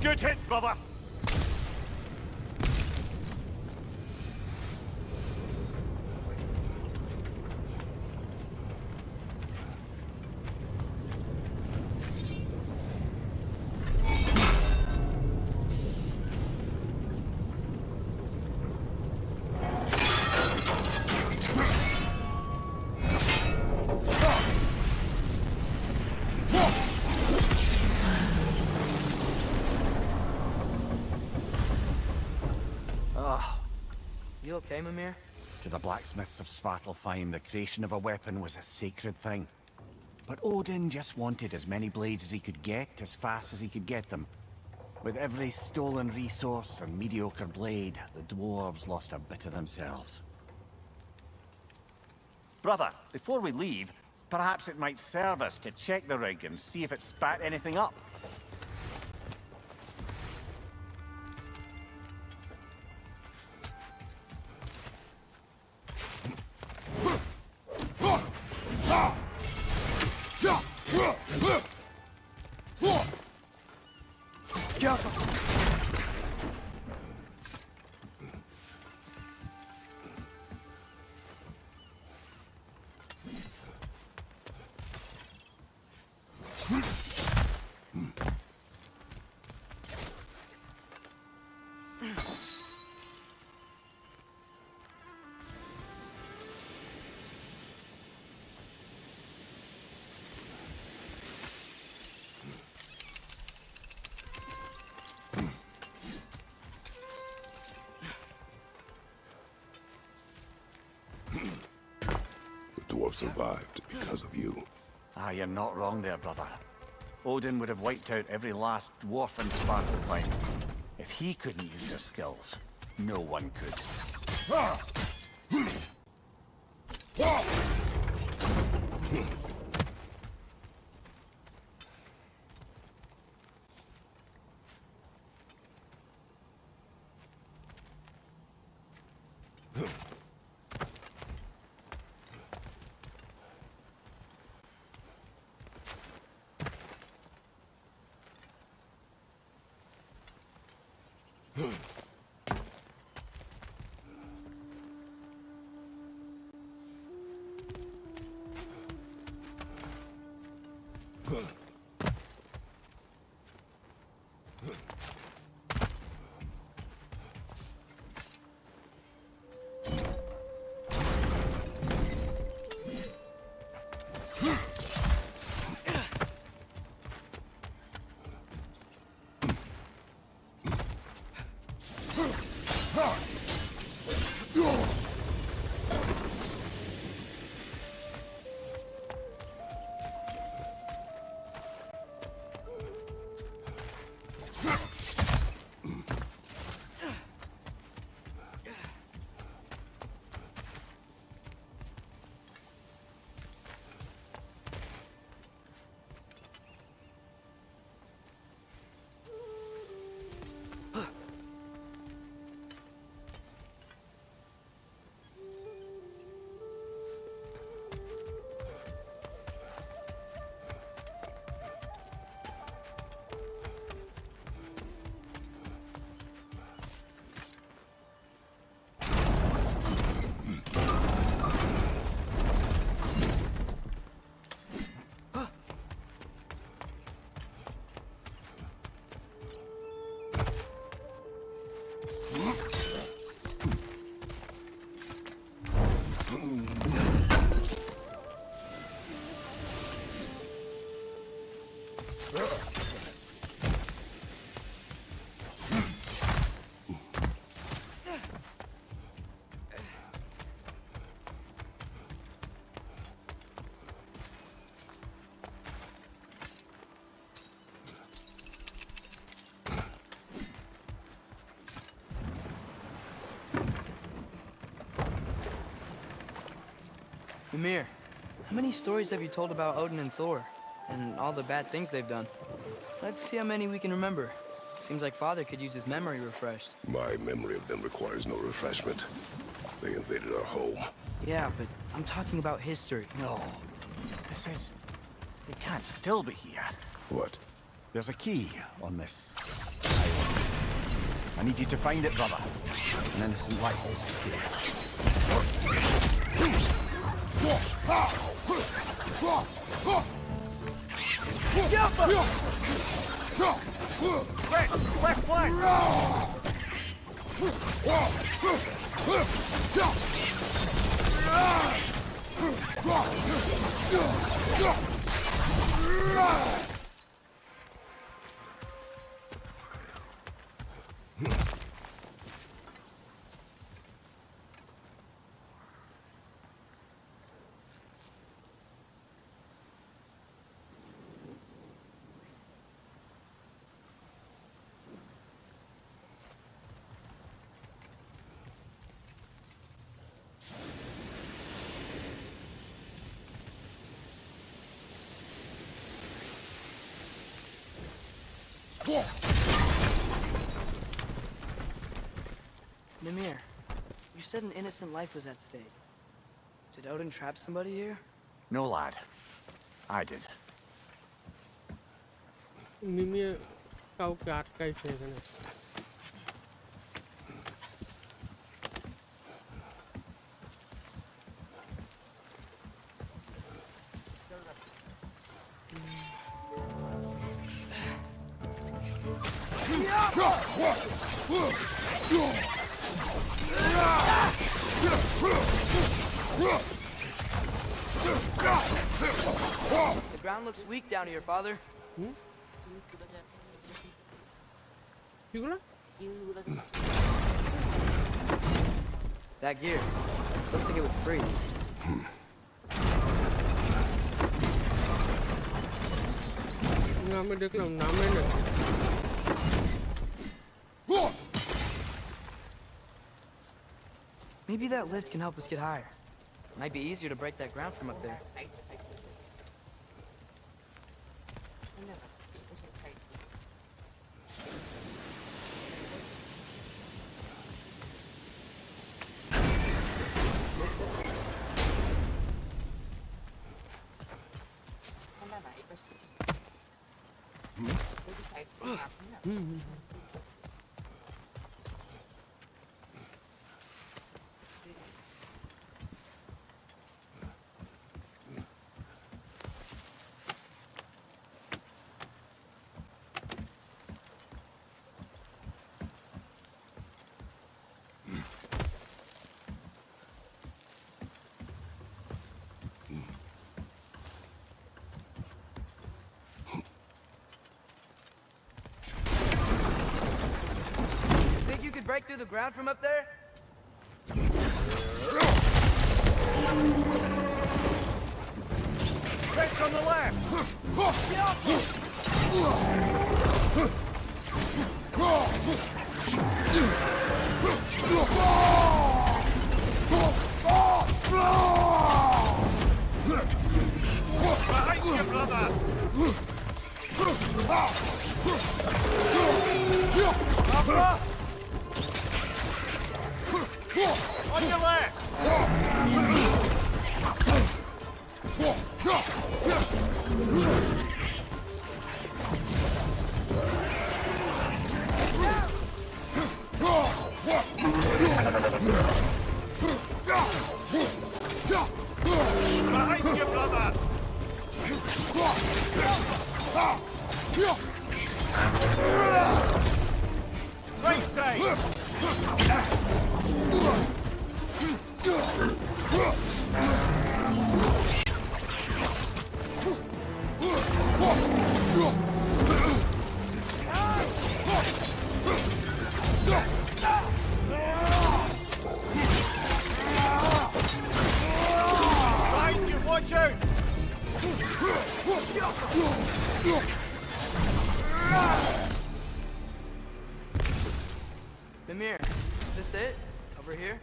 Good hit, brother. You okay, Mimir? To the blacksmiths of Svartalfheim, the creation of a weapon was a sacred thing. But Odin just wanted as many blades as he could get, as fast as he could get them. With every stolen resource and mediocre blade, the dwarves lost a bit of themselves. Brother, before we leave, perhaps it might serve us to check the rig and see if it spat anything up. The dwarf survived because of you. Ah, you're not wrong there, brother. Odin would have wiped out every last dwarf in Svartalfheim. If he couldn't use their skills, no one could. Ymir, how many stories have you told about Odin and Thor? And all the bad things they've done? Let's see how many we can remember. Seems like Father could use his memory refreshed. My memory of them requires no refreshment. They invaded our home. Yeah, but I'm talking about history. No. This is... They can't still be here. What? There's a key on this island. I need you to find it, brother. An innocent life is at stake. Left flank! Ymir, you said an innocent life was at stake. Did Odin trap somebody here? No, lad. I did. মিমিয়ে কাউকে আটকাইছে এখানে। The ground looks weak down here, Father. কিগুলো? That gear. Looks like it would freeze. আমি দেখলাম নামে না। Maybe that lift can help us get higher. Might be easier to break that ground from up there. Think you could break through the ground from up there? Right from the left! Behind you, brother! Up! On your left! Behind you, brother! Right side! Mimir, is this it? Over here?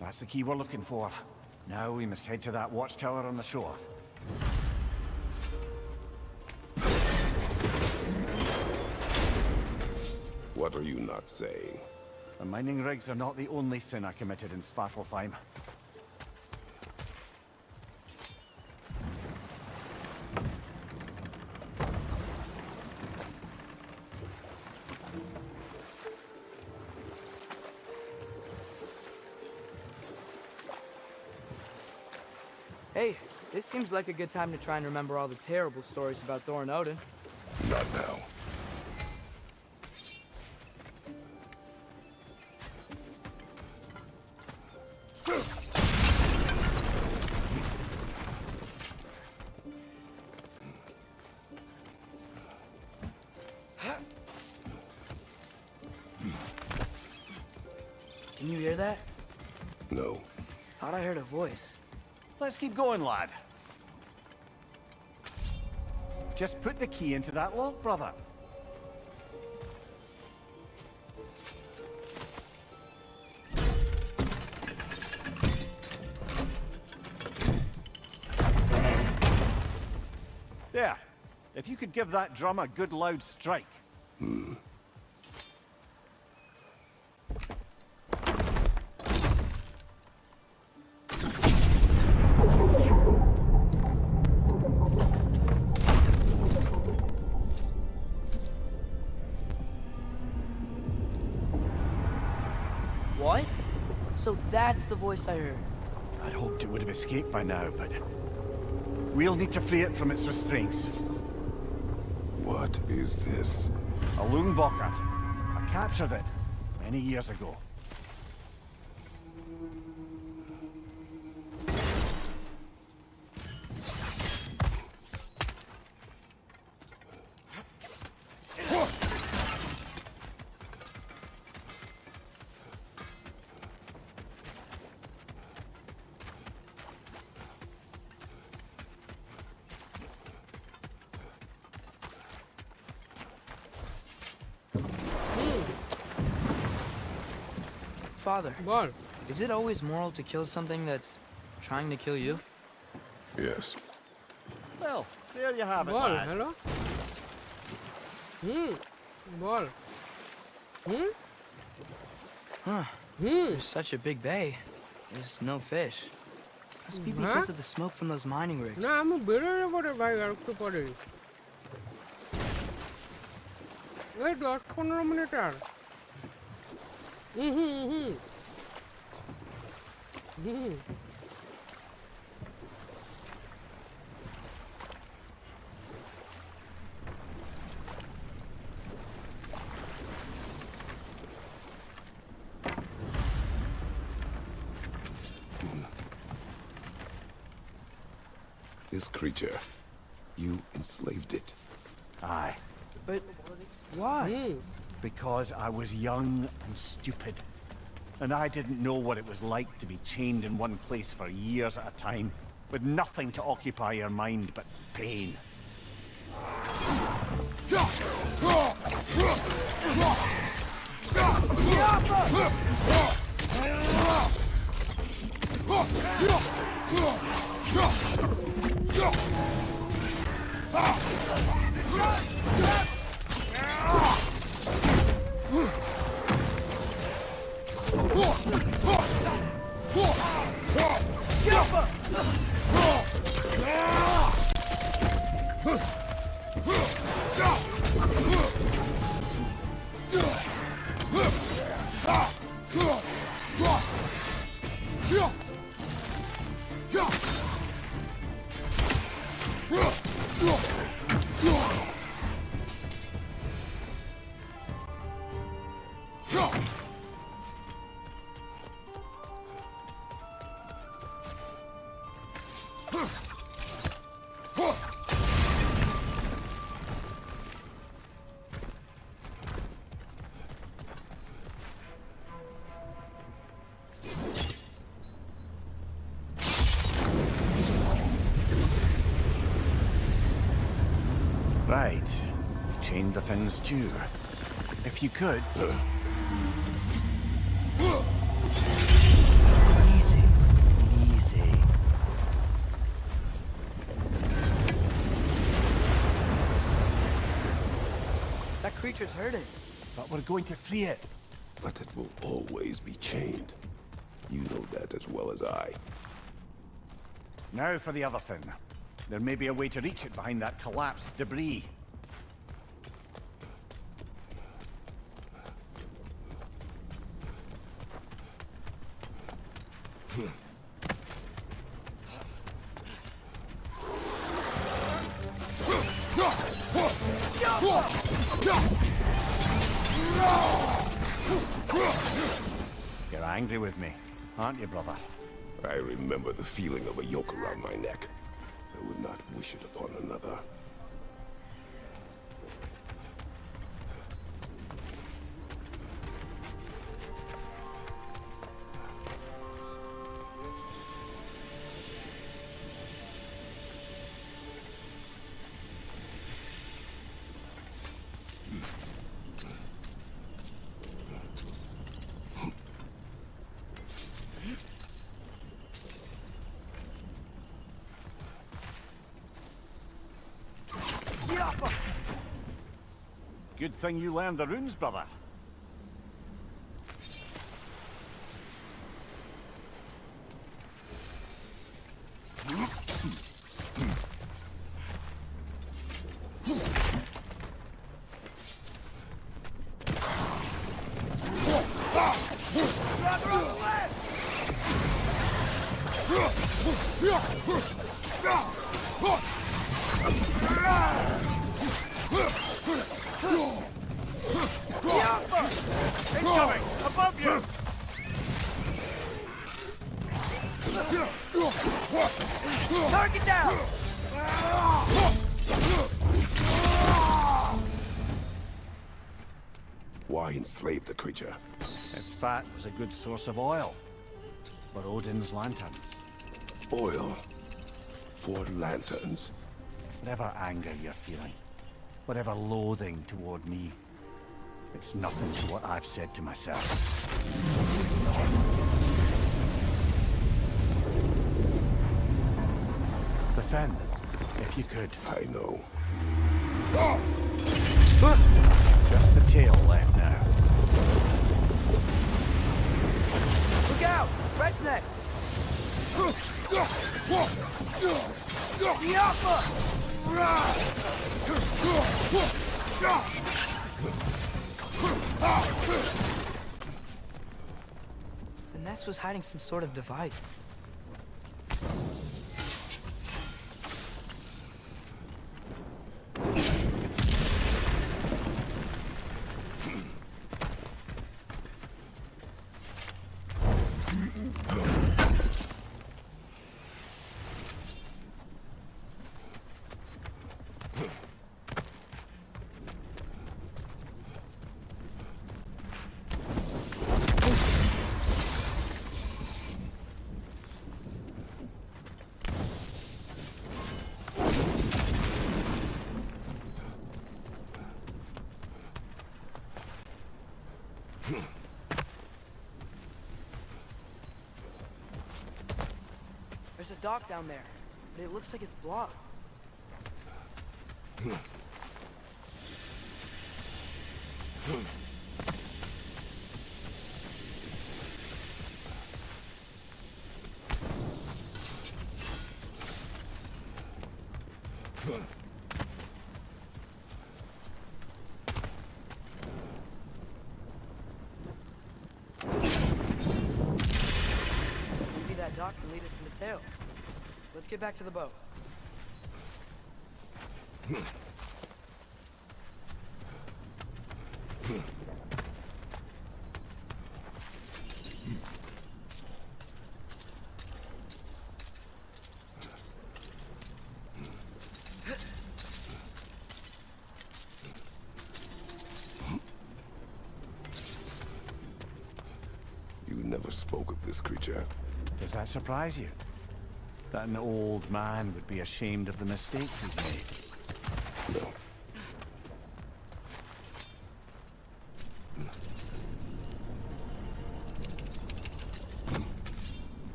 That's the key we're looking for. Now we must head to that watchtower on the shore. What are you not saying? The mining rigs are not the only sin I committed in Svartalfheim. Hey, this seems like a good time to try and remember all the terrible stories about Thor and Odin. Not now. Can you hear that? No. Thought I heard a voice. Let's keep going, lad. Just put the key into that lock, brother. There. If you could give that drum a good loud strike. What? So that's the voice I heard. I'd hoped it would have escaped by now, but we'll need to free it from its restraints. What is this? A Lungbocker. I captured it many years ago. Father, ball is it always moral to kill something that's trying to kill you? Yes. Well, there you have it, ball lad. Hello ball Huh. There's such a big bay. There's no fish. Must be because of the smoke from those mining rigs. না আমি বেরোলে পরে ভাই আর একটু পরে এই 10-15 minute আর This creature, you enslaved it. Aye. But why? Because I was young and stupid. And I didn't know what it was like to be chained in one place for years at a time, with nothing to occupy your mind but pain. Right. Chained the fins too. If you could... Easy. Easy. That creature's hurting. But we're going to free it. But it will always be chained. You know that as well as I. Now for the other fin. There may be a way to reach it behind that collapsed debris. You're angry with me, aren't you, brother? I remember the feeling of a yoke around my neck. I would not wish it upon another. Good thing you learned the runes, brother. Incoming! Above you! Target down! Why enslave the creature? Its fat was a good source of oil. For Odin's lanterns. Oil. For lanterns. Whatever anger you're feeling, whatever loathing toward me, it's nothing to what I've said to myself. The fin, if you could. I know. Just the tail left now. Look out! Red's neck! The nest was hiding some sort of device. There's a dock down there, but it looks like it's blocked. Maybe that dock can lead us in the tail. Let's get back to the boat. You never spoke of this creature. Does that surprise you? That an old man would be ashamed of the mistakes he's made? No,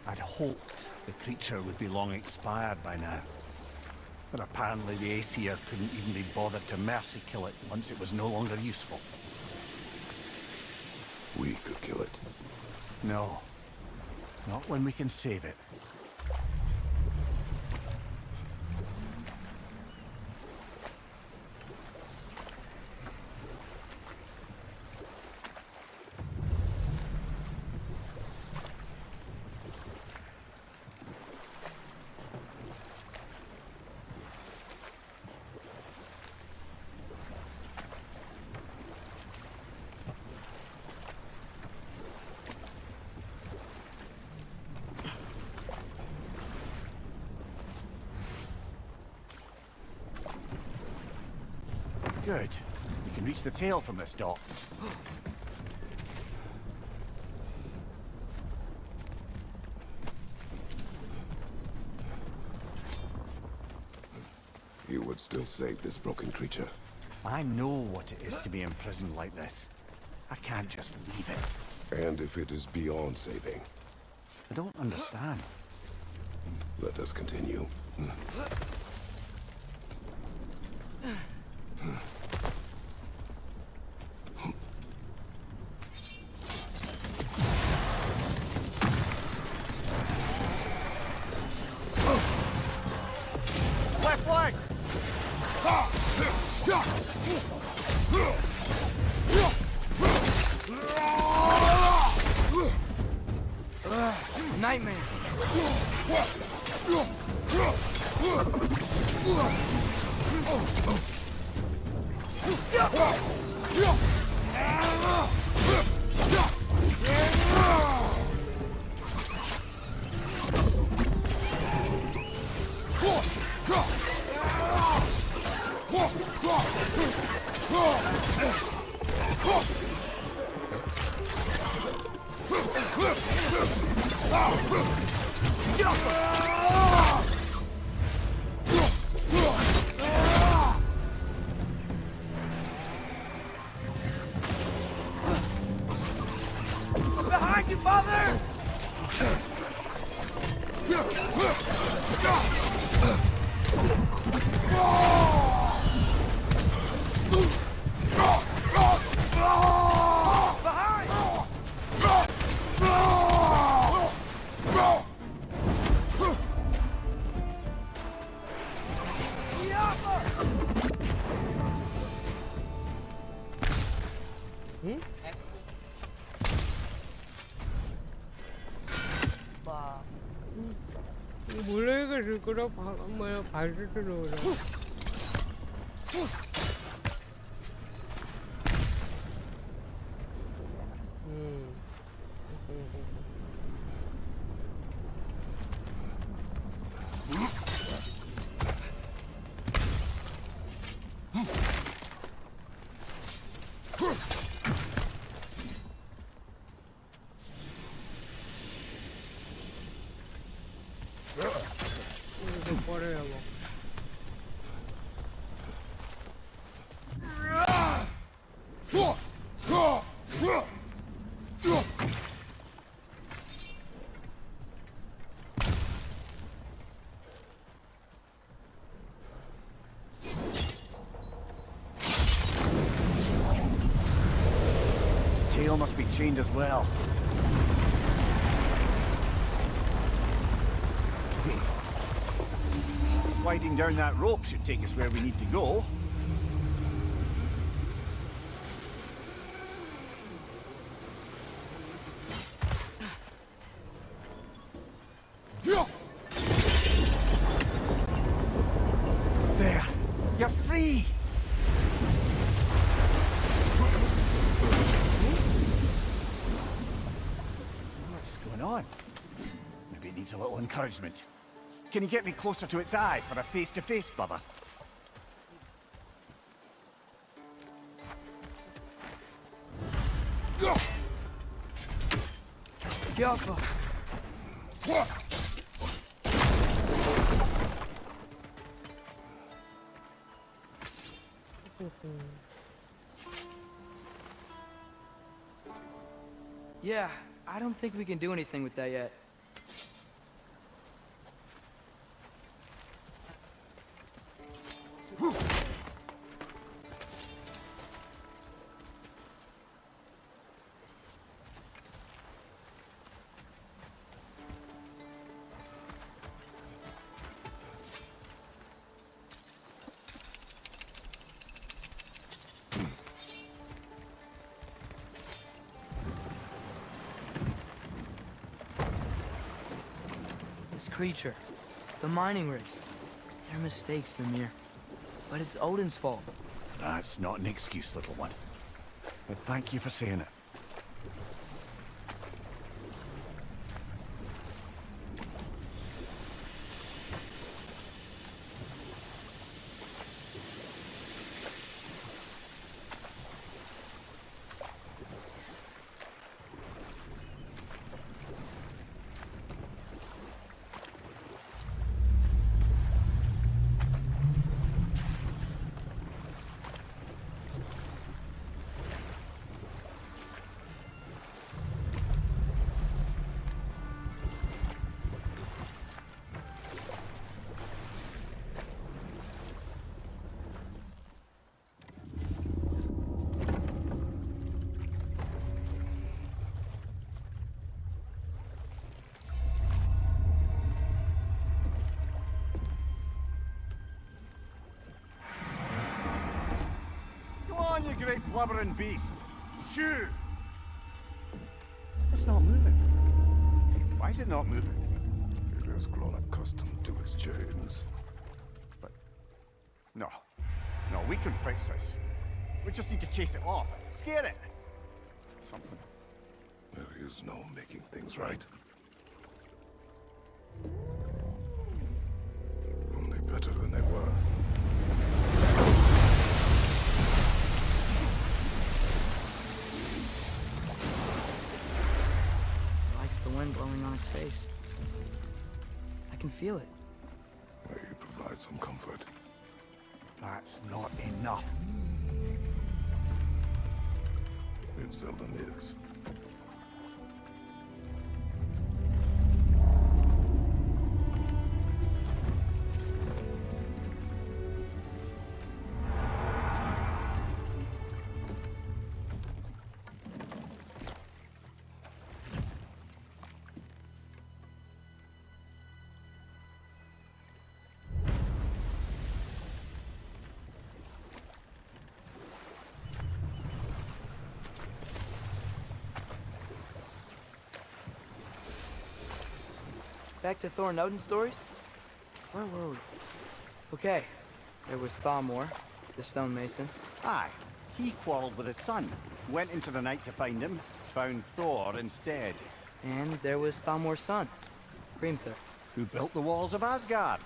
I'd hoped the creature would be long expired by now. But apparently the Aesir couldn't even be bothered to mercy kill it once it was no longer useful. We could kill it. No. Not when we can save it. Good. We can reach the tail from this dock. You would still save this broken creature. I know what it is to be imprisoned like this. I can't just leave it. And if it is beyond saving, I don't understand. let us continue. Left flank! Nightmare. Behind you, father! 물레가 줄 거라 뭐야 발을 들어오라. 이거 버려야 뭐. Tail must be chained as well. Sliding down that rope should take us where we need to go. There! You're free! What's going on? Maybe it needs a little encouragement. Can you get me closer to its eye for a face-to-face, brother? Careful. Yeah, I don't think we can do anything with that yet. This creature, the mining rigs, they're mistakes, Mimir. But it's Odin's fault. That's not an excuse, little one. But thank you for saying it. On, you great blubbering beast! Shoo! It's not moving. Why is it not moving? It has grown accustomed to its chains. But... No. No, we can fix this. We just need to chase it off. Scare it! Something. There is no making things right. Only better than they were. The wind blowing on its face. I can feel it. May provide some comfort. That's not enough. It seldom is. Back to Thor and Odin stories? Where were we? Okay, there was Thamor, the stonemason. Aye. He quarreled with his son. Went into the night to find him. Found Thor instead. And there was Thamor's son, Grimthur. Who built the walls of Asgard.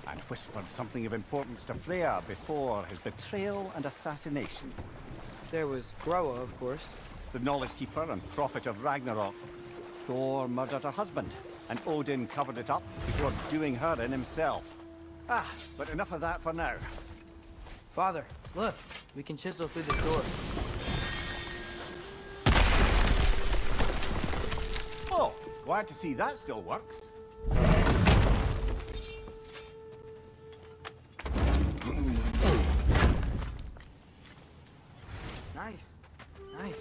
And whispered something of importance to Freya before his betrayal and assassination. There was Groa, of course. The knowledge keeper and prophet of Ragnarok. Thor murdered her husband, and Odin covered it up before doing her in himself. Ah, but enough of that for now. Father, look, we can chisel through this door. Oh, glad to see that still works. Nice, nice.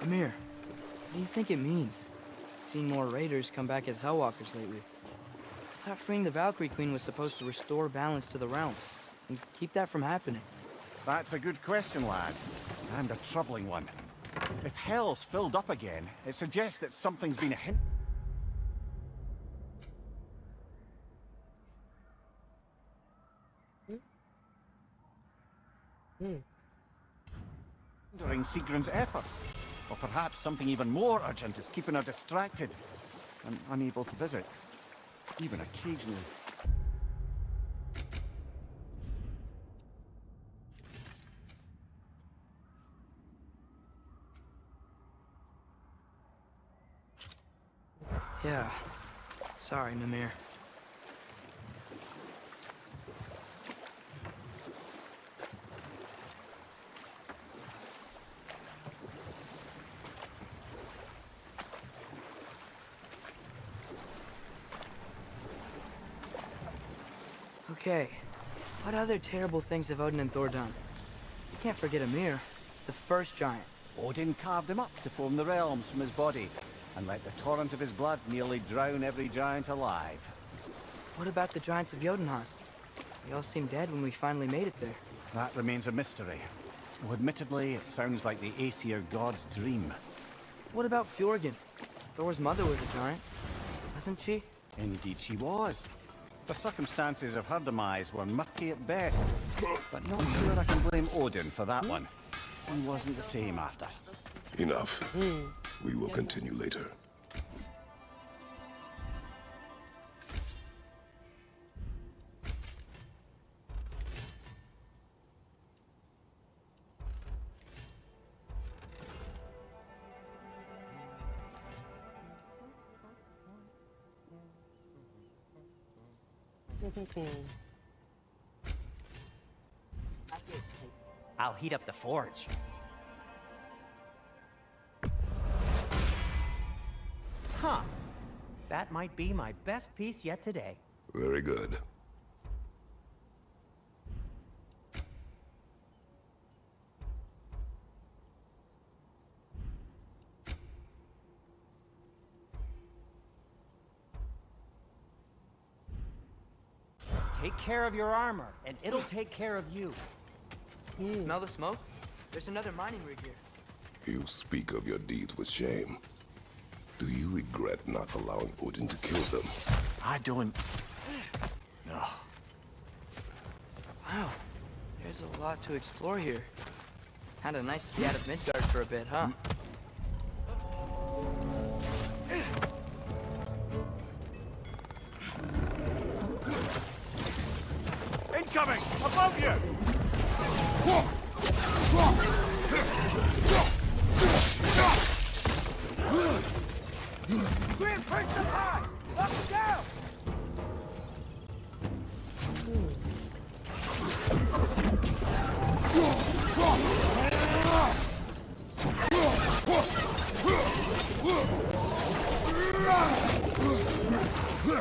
Amir, what do you think it means? Seeing more raiders come back as Hellwalkers lately. I thought freeing the Valkyrie Queen was supposed to restore balance to the realms, and keep that from happening. That's a good question, lad. And a troubling one. If Hell's filled up again, it suggests that something's been hindering Sigrun's efforts. Or perhaps something even more urgent is keeping her distracted and unable to visit. even occasionally. Yeah. Sorry, Mimir. Okay. What other terrible things have Odin and Thor done? You can't forget Ymir, the first giant. Odin carved him up to form the realms from his body, and let the torrent of his blood nearly drown every giant alive. What about the giants of Jotunheim? They all seemed dead when we finally made it there. That remains a mystery. Well, admittedly, it sounds like the Aesir god's dream. What about Fjorgyn? Thor's mother was a giant, wasn't she? Indeed she was. The circumstances of her demise were murky at best, but not sure I can blame Odin for that one. He wasn't the same after. Enough. We will continue later. I'll heat up the forge. Huh. That might be my best piece yet today. Very good. Take care of your armor, and it'll take care of you. Smell the smoke? There's another mining rig here. You speak of your deeds with shame. Do you regret not allowing Odin to kill them? I don't... No. Wow. There's a lot to explore here. Kinda nice to be out of Midgard for a bit, huh? Incoming! Above you! Grim, perch up high! Up and down!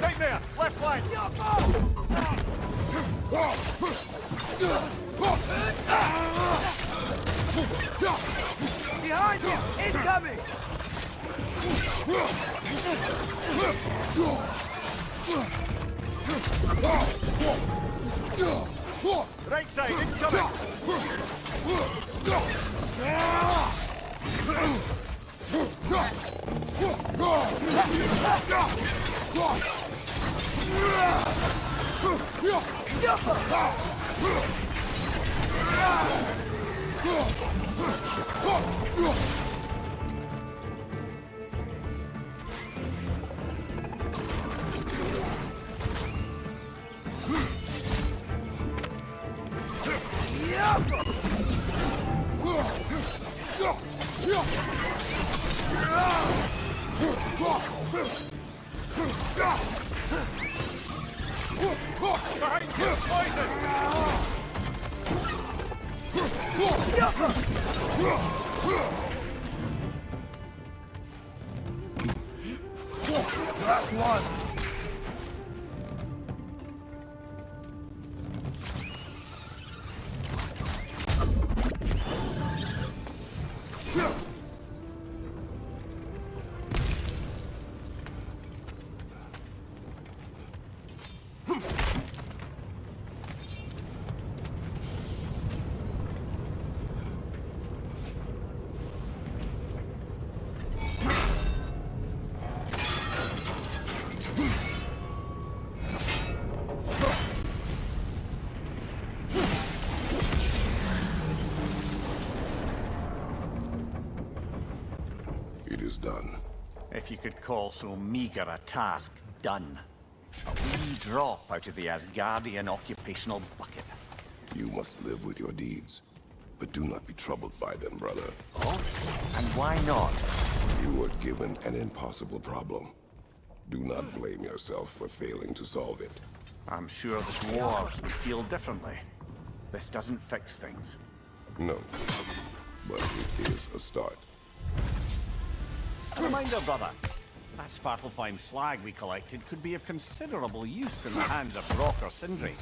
Right there! Left flank! Behind you! Incoming! Right side, incoming! Behind you! Poison! Last one! It is done. If you could call so meager a task done. A wee drop out of the Asgardian occupational bucket. You must live with your deeds, but do not be troubled by them, brother. Oh? And why not? You were given an impossible problem. Do not blame yourself for failing to solve it. I'm sure the dwarves would feel differently. This doesn't fix things. No, but it is a start. A reminder, brother. That Svartalfheim slag we collected could be of considerable use in the hands of Brock or Sindri.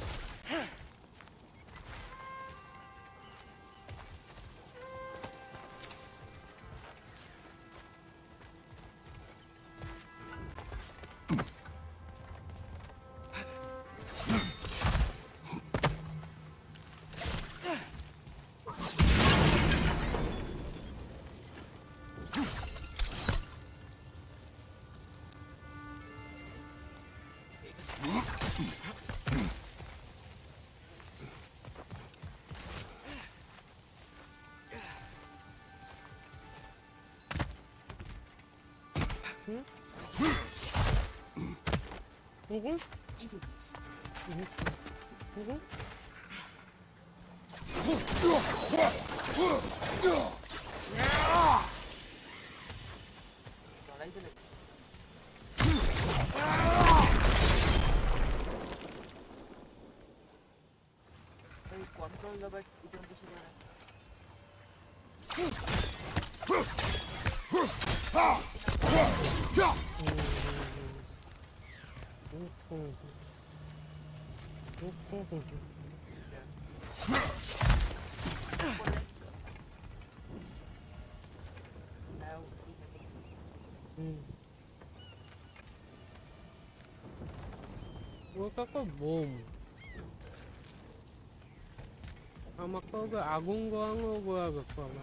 뭐가 몸 아마 거기 아군거항어 거야 그거 아마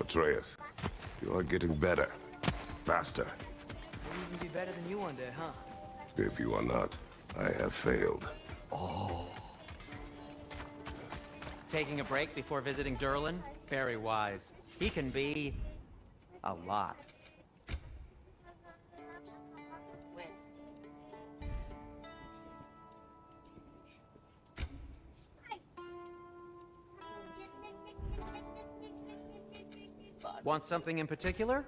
Atreus, you are getting better. Faster. Maybe even be better than you one day, huh? If you are not, I have failed. Taking a break before visiting Durlin? Very wise. He can be... a lot. Want something in particular?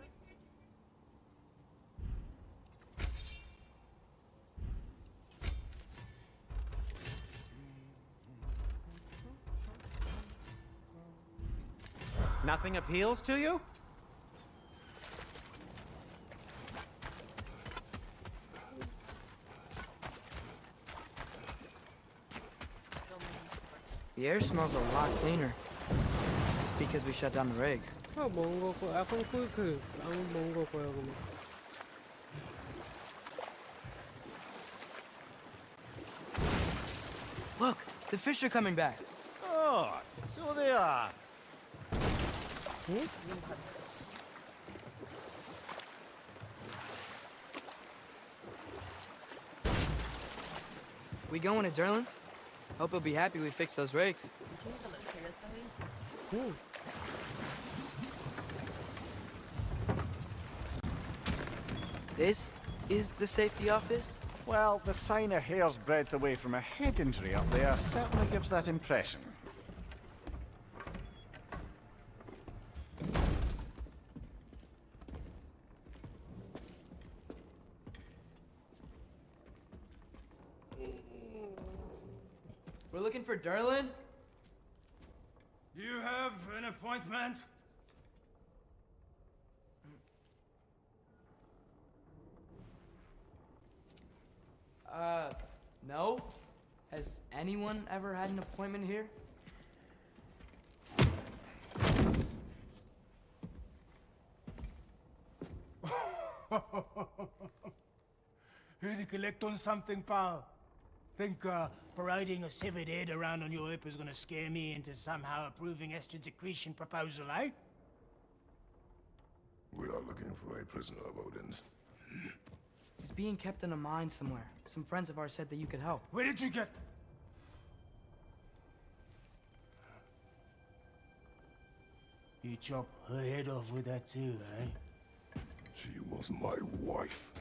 Nothing appeals to you? The air smells a lot cleaner. It's because we shut down the rigs. 아 먹은 거 거야 그럼 그 아무 먹은 거 거야 그러면 Look, the fish are coming back. Oh, so they are. We going to Durlin's? Hope he'll be happy we fixed those rigs. This is the safety office? Well, the sign a hair's breadth away from a head injury up there certainly gives that impression. We're looking for Durlin? You have an appointment? No. Has anyone ever had an appointment here? Here to collect on something, pal? Think, parading a severed head around on your hip is gonna scare me into somehow approving Estrid's accretion proposal, eh? We are looking for a prisoner of Odin's. He's being kept in a mine somewhere. Some friends of ours said that you could help. Where did you get... You chop her head off with that too, eh? She was my wife.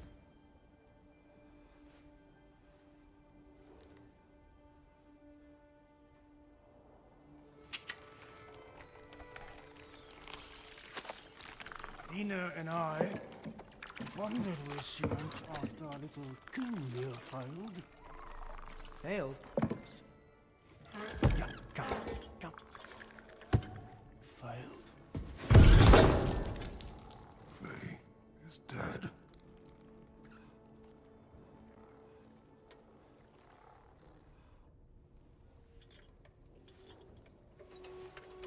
Dina and I wondered where she went after our little coup here failed. Failed? Jump. Failed. Faye is dead.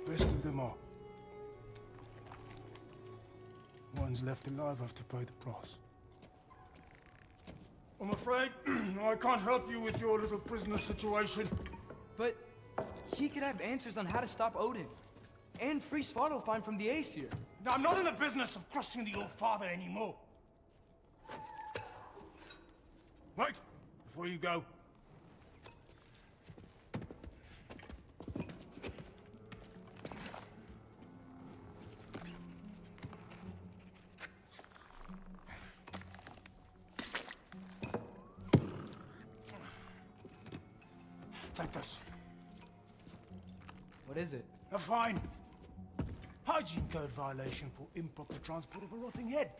Rest of them are. One's left alive after pay the price. I'm afraid I can't help you with your little prisoner situation. But he could have answers on how to stop Odin. And free Svartalfheim from the Aesir. Now, I'm not in the business of crossing the old father anymore. Wait, before you go. Take this. What is it? A fine. Hygiene code violation for improper transport of a rotting head.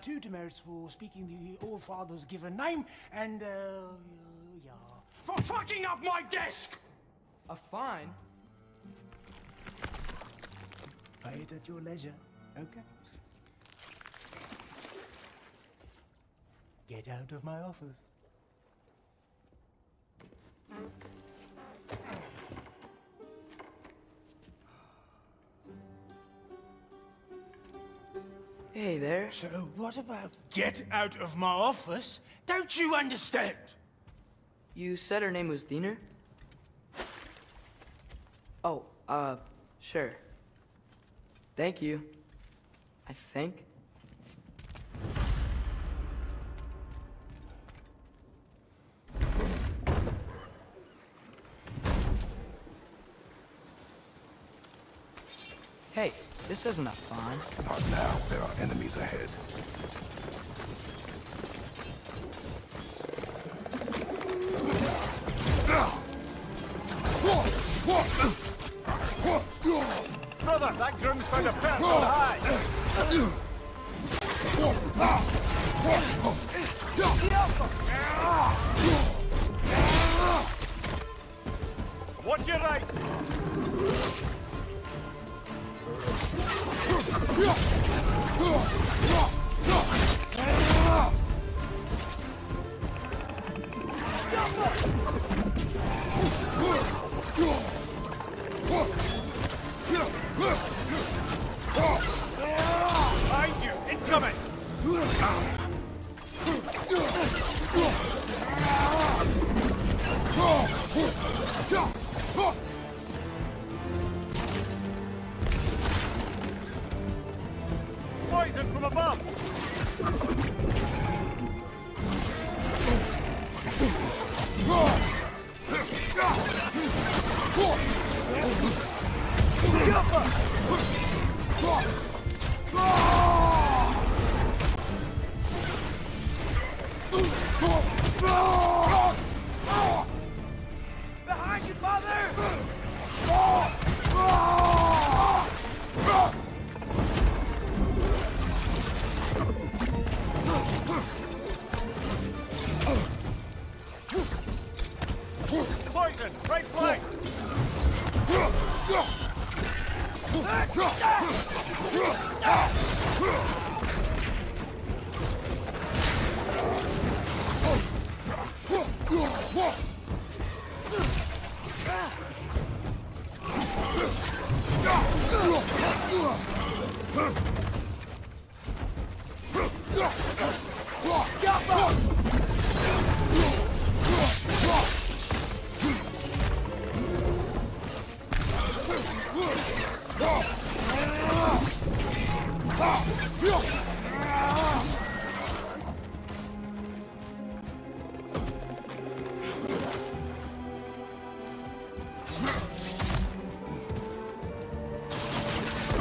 2 demerits for speaking the All-Father's given name, and, yeah. For fucking up my desk! A fine? Pay it at your leisure, okay? Get out of my office. Hey there. So what about get out of my office? Don't you understand? You said her name was Diener? Oh, sure. Thank you. I think. Hey, this isn't a fine. Not now. There are enemies ahead. Brother, that groom's found a pet on high! Watch your right! Behind you! Incoming! Poison from above!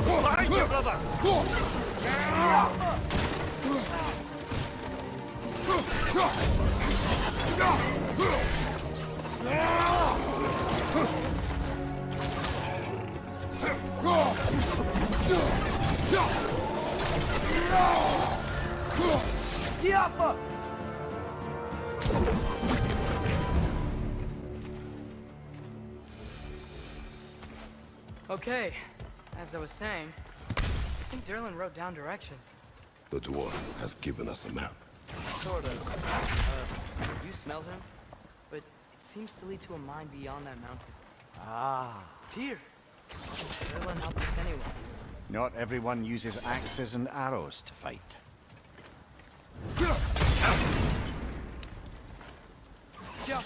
Behind you, brother! Okay, as I was saying, I think Derlin wrote down directions. The dwarf has given us a map. Sort of. You smelled him? But it seems to lead to a mine beyond that mountain. Ah. Tyr! Derlin helped us anyway. Not everyone uses axes and arrows to fight. Jump!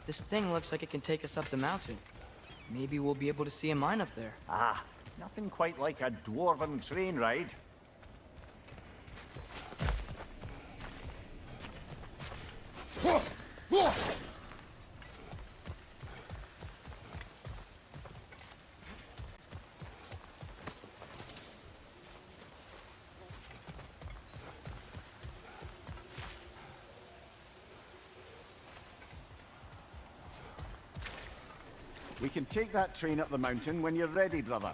This thing looks like it can take us up the mountain. Maybe we'll be able to see a mine up there. Ah, nothing quite like a dwarven train ride. We can take that train up the mountain when you're ready, brother.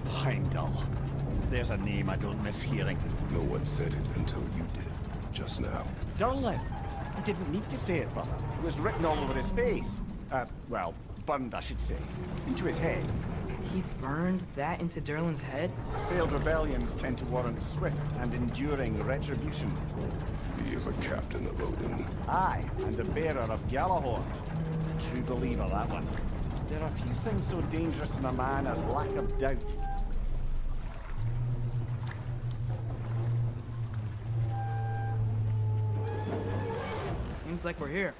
Heimdall. There's a name I don't miss hearing. No one said it until you did, just now. Durlin. He didn't need to say it, brother. It was written all over his face. Well, burned, I should say. Into his head. He burned that into Derlin's head? Failed rebellions tend to warrant swift and enduring retribution. The is a captain of Odin. Aye, and the bearer of Galahorn. A true believer, that one. There are few things so dangerous in a man as lack of doubt. Seems like we're here.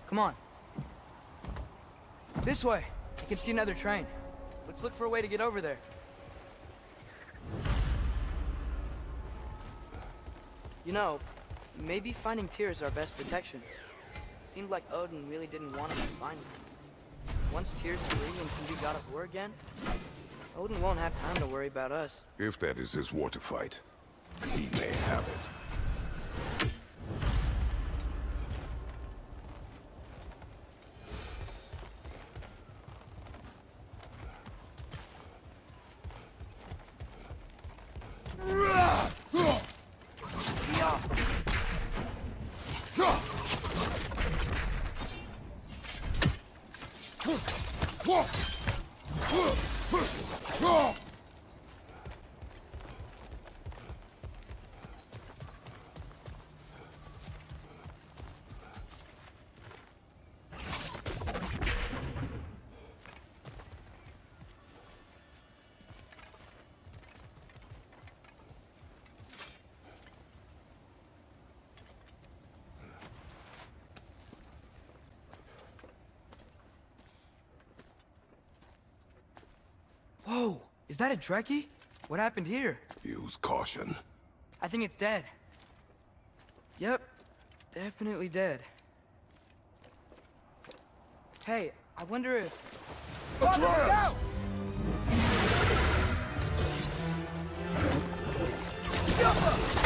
Come on. This way. I can see another train. Let's look for a way to get over there. You know, maybe finding Tyr is our best protection. Seemed like Odin really didn't want us to find him. Once Tyr's free and can do God of War again, Odin won't have time to worry about us. If that is his war to fight, he may have it. Whoa! Is that a Trekkie? What happened here? Use caution. I think it's dead. Yep. Definitely dead. Hey, I wonder if... Atreus! Go!